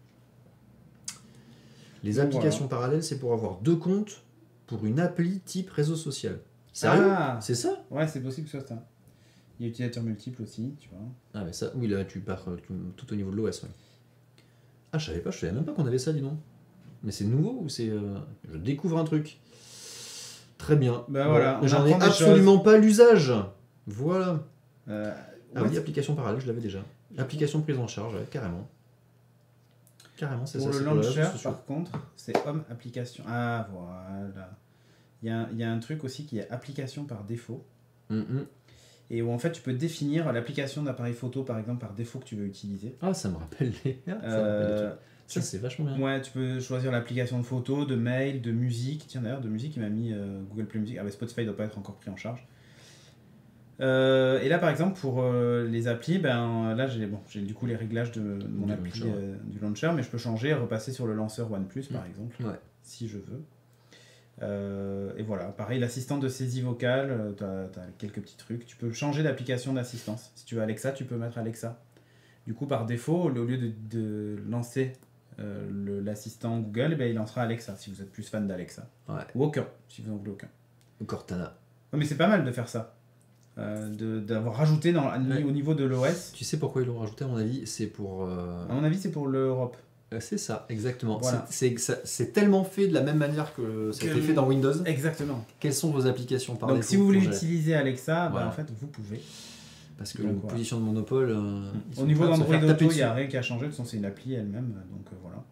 Les Donc, applications parallèles, c'est pour avoir 2 comptes pour une appli type réseau social. Sérieux? Ah C'est ça? Ouais, c'est possible que ce soit ça. Il y a utilisateur multiple aussi, tu vois. Ah mais ça, oui là tu pars tout au niveau de l'OS. Ouais. Ah je savais même pas qu'on avait ça, dis donc. Mais c'est nouveau ou c'est... Je découvre un truc. Très bien. Bah voilà, on j'en ai apprend des absolument pas l'usage. Voilà. Ouais, Ah oui, application parallèle, je l'avais déjà. Application prise en charge, ouais, carrément. Carrément, c'est pour ça. le c'est pour les launcher, réseaux sociaux. par contre, c'est Home Application. Ah, voilà. Il y a un truc aussi qui est application par défaut. Mhm. Et où en fait, tu peux définir l'application d'appareil photo, par exemple, par défaut que tu veux utiliser. Ah, ça me rappelle les... ça me rappelle les trucs. Ça, c'est vachement bien. Ouais, tu peux choisir l'application de photo, de mail, de musique. Tiens, d'ailleurs, de musique, il m'a mis Google Play Music. Ah, mais Spotify ne doit pas être encore pris en charge. Et là, par exemple, pour les applis, ben, là, j'ai du coup les réglages de mon Du appli launcher. du launcher, mais je peux changer et repasser sur le lanceur OnePlus, par exemple, Ouais. si je veux. Et voilà, pareil, l'assistant de saisie vocale, tu as quelques petits trucs. Tu peux changer d'application d'assistance. Si tu veux Alexa, tu peux mettre Alexa. Du coup, par défaut, au lieu de lancer l'assistant Google, eh ben, il lancera Alexa, si vous êtes plus fan d'Alexa. Ouais. Ou aucun, si vous en voulez aucun. Cortana. Ouais, mais c'est pas mal de faire ça. D'avoir rajouté Ouais. au niveau de l'OS. Tu sais pourquoi ils l'ont rajouté à mon avis? C'est pour... À mon avis, c'est pour l'Europe. C'est ça, exactement. Voilà. C'est tellement fait de la même manière que ça a été fait dans Windows. Exactement. Quelles sont vos applications par Donc défaut si vous voulez pour gérer? utiliser Alexa, Voilà. en fait, vous pouvez. Parce que Donc, une voilà. position de monopole... ils sont Au niveau en train de se d'Android faire taper Auto, il n'y a dessus. rien qui a changé. De toute façon, c'est une appli elle-même. Donc voilà.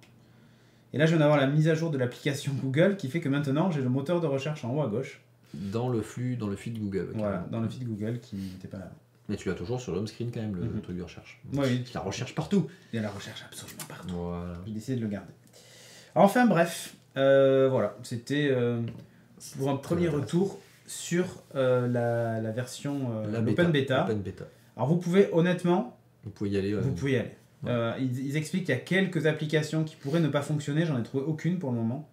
Et là, je viens d'avoir la mise à jour de l'application Google qui fait que maintenant, j'ai le moteur de recherche en haut à gauche. Dans le feed Google. Voilà, carrément. dans le feed Google qui n'était pas là. Mais tu l'as toujours sur le home screen quand même, le truc de recherche. Oui. La recherche partout. Il y a la recherche absolument partout. Voilà. J'ai décidé de le garder. Enfin bref, Voilà, c'était pour un premier retour sur la version l'open beta. Open beta. Alors vous pouvez honnêtement, Vous pouvez y aller. vous pouvez y aller. Ouais. Ils expliquent qu'il y a quelques applications qui pourraient ne pas fonctionner, j'en ai trouvé aucune pour le moment.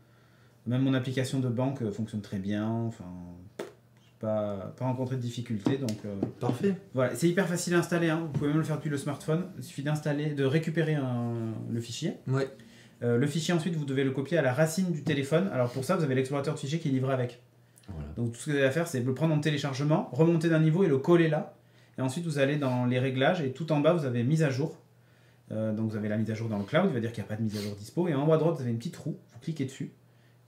Même mon application de banque fonctionne très bien, enfin, j'ai pas rencontré de difficultés, donc Parfait. voilà, c'est hyper facile à installer, hein. Vous pouvez même le faire depuis le smartphone, il suffit de récupérer le fichier. Ouais. Le fichier ensuite vous devez le copier à la racine du téléphone, alors pour ça vous avez l'explorateur de fichiers qui est livré avec. Voilà. Donc tout ce que vous avez à faire c'est le prendre en téléchargement, remonter d'un niveau et le coller là, et ensuite vous allez dans les réglages et tout en bas vous avez mise à jour. Donc vous avez la mise à jour dans le cloud, il va dire qu'il n'y a pas de mise à jour dispo, et en haut à droite vous avez une petite roue, vous cliquez dessus,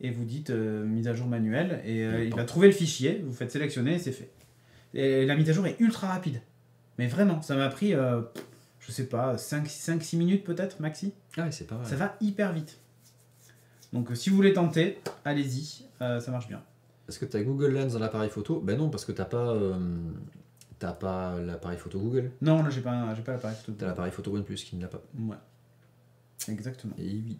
et vous dites mise à jour manuelle, et il va trouver le fichier, vous faites sélectionner et c'est fait. Et la mise à jour est ultra rapide, mais vraiment, ça m'a pris, je sais pas, 5-6 minutes peut-être, maxi. Ah ouais, c'est pas mal. Ça va hyper vite. Donc si vous voulez tenter, allez-y, ça marche bien. Est-ce que tu as Google Lens dans l'appareil photo? Ben non, parce que t'as pas l'appareil photo Google. Non, là j'ai pas l'appareil photo. T'as l'appareil photo OnePlus qui ne l'a pas. Ouais, exactement. Et oui.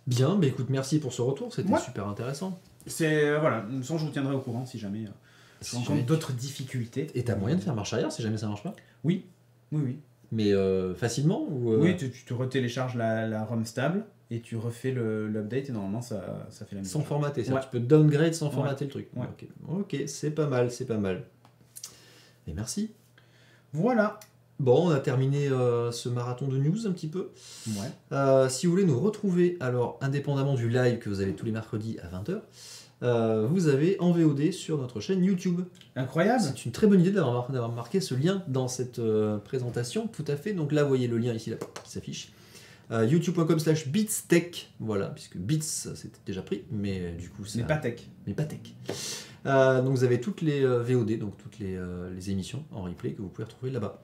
Bien, mais écoute, merci pour ce retour, c'était Ouais. super intéressant. C'est, voilà, de toute façon je vous tiendrai au courant si jamais je Si rencontre jamais- d'autres difficultés. Et t'as moyen de faire marche arrière si jamais ça marche pas? Oui, oui, oui. Mais facilement ou Oui, tu te retélécharges la ROM stable et tu refais l'update et normalement ça fait la mise à sans jour. formater, Ouais. tu peux downgrade sans Ouais. formater le truc. Ouais. Ok, c'est pas mal, c'est pas mal. Et merci. Voilà. Bon, on a terminé ce marathon de news un petit peu. Ouais. Si vous voulez nous retrouver, alors indépendamment du live que vous avez tous les mercredis à 20h, vous avez en VOD sur notre chaîne YouTube. Incroyable. C'est une très bonne idée d'avoir marqué ce lien dans cette présentation, tout à fait. Donc là, vous voyez le lien ici là, qui s'affiche. youtube.com/beatstech, voilà, puisque Beats c'était déjà pris, mais du coup c'est Mais pas tech. mais pas tech. Donc vous avez toutes les VOD, donc toutes les émissions en replay que vous pouvez retrouver là-bas.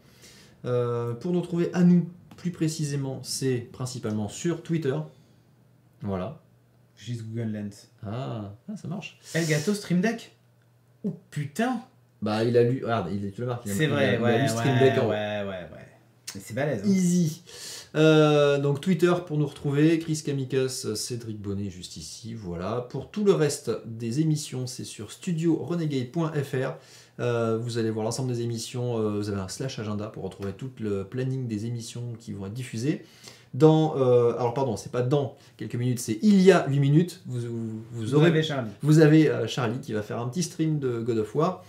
Pour nous retrouver à nous, plus précisément, c'est principalement sur Twitter. Voilà. J'utilise Google Lens. Ça marche. Elgato Stream Deck. Oh putain. Bah il a lu, regarde, tu le marques. C'est vrai, il a lu ouais, Stream Deck en haut. ouais. Mais c'est balèze. Hein. Easy. Donc Twitter pour nous retrouver, Chris Kamikas, Cédric Bonnet juste ici, voilà. Pour tout le reste des émissions, c'est sur studiorenegade.fr. Vous allez voir l'ensemble des émissions, vous avez un /agenda pour retrouver tout le planning des émissions qui vont être diffusées. Alors pardon, c'est pas dans quelques minutes, c'est il y a 8 minutes. Vous avez Charlie. Vous avez Charlie qui va faire un petit stream de God of War.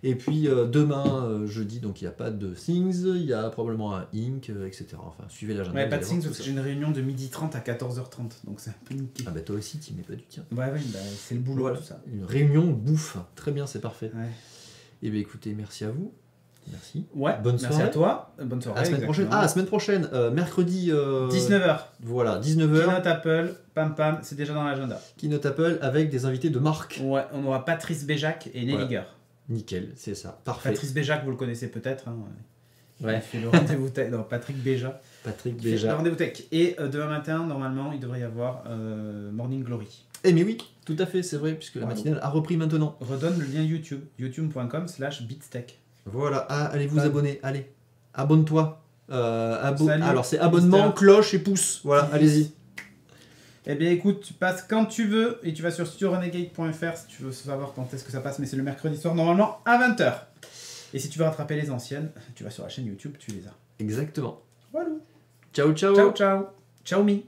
Et puis demain, jeudi, donc il n'y a pas de Things, il y a probablement un Inc, etc. Enfin, suivez l'agenda. Ouais, vous pas de allez Things voir parce tout que j'ai ça. une réunion de 12h30 à 14h30. Donc c'est un peu niqué. Ah bah toi aussi, tu mets pas du tien. Ouais, bah, c'est le boulot, Voilà, tout ça. une réunion bouffe. Très bien, c'est parfait. Ouais. Et bien écoutez, merci à vous. Merci. Ouais, Bonne merci soirée. à toi. Bonne soirée. À la semaine prochaine. Ah, la semaine prochaine, mercredi. 19h. Voilà, 19h. Keynote Apple, pam pam, c'est déjà dans l'agenda. Keynote Apple avec des invités de marque. Ouais, on aura Patrice Béjac et Voilà. Nelliger. Nickel, c'est ça. Parfait. Patrice Béjac, vous le connaissez peut-être. Hein. Ouais. Il fait le rendez-vous tech. Non, Patrick Béja. Patrick Il fait le Béja. rendez-vous tech. Et demain matin, normalement, il devrait y avoir Morning Glory. Eh mais oui, tout à fait, c'est vrai, puisque la Wow. matinale a repris maintenant. Redonne le lien YouTube. youtube.com/beatstech. Voilà, allez vous Bye. abonner, allez. Abonne-toi. Salut, Alors c'est abonnement, Mister. cloche et pouce. Voilà, Peace. allez-y. Eh bien écoute, tu passes quand tu veux et tu vas sur studiorenegade.fr si tu veux savoir quand est-ce que ça passe, mais c'est le mercredi soir normalement à 20h. Et si tu veux rattraper les anciennes, tu vas sur la chaîne YouTube, tu les as. Exactement. Voilà. Ciao, ciao. Ciao ciao. Ciao mi.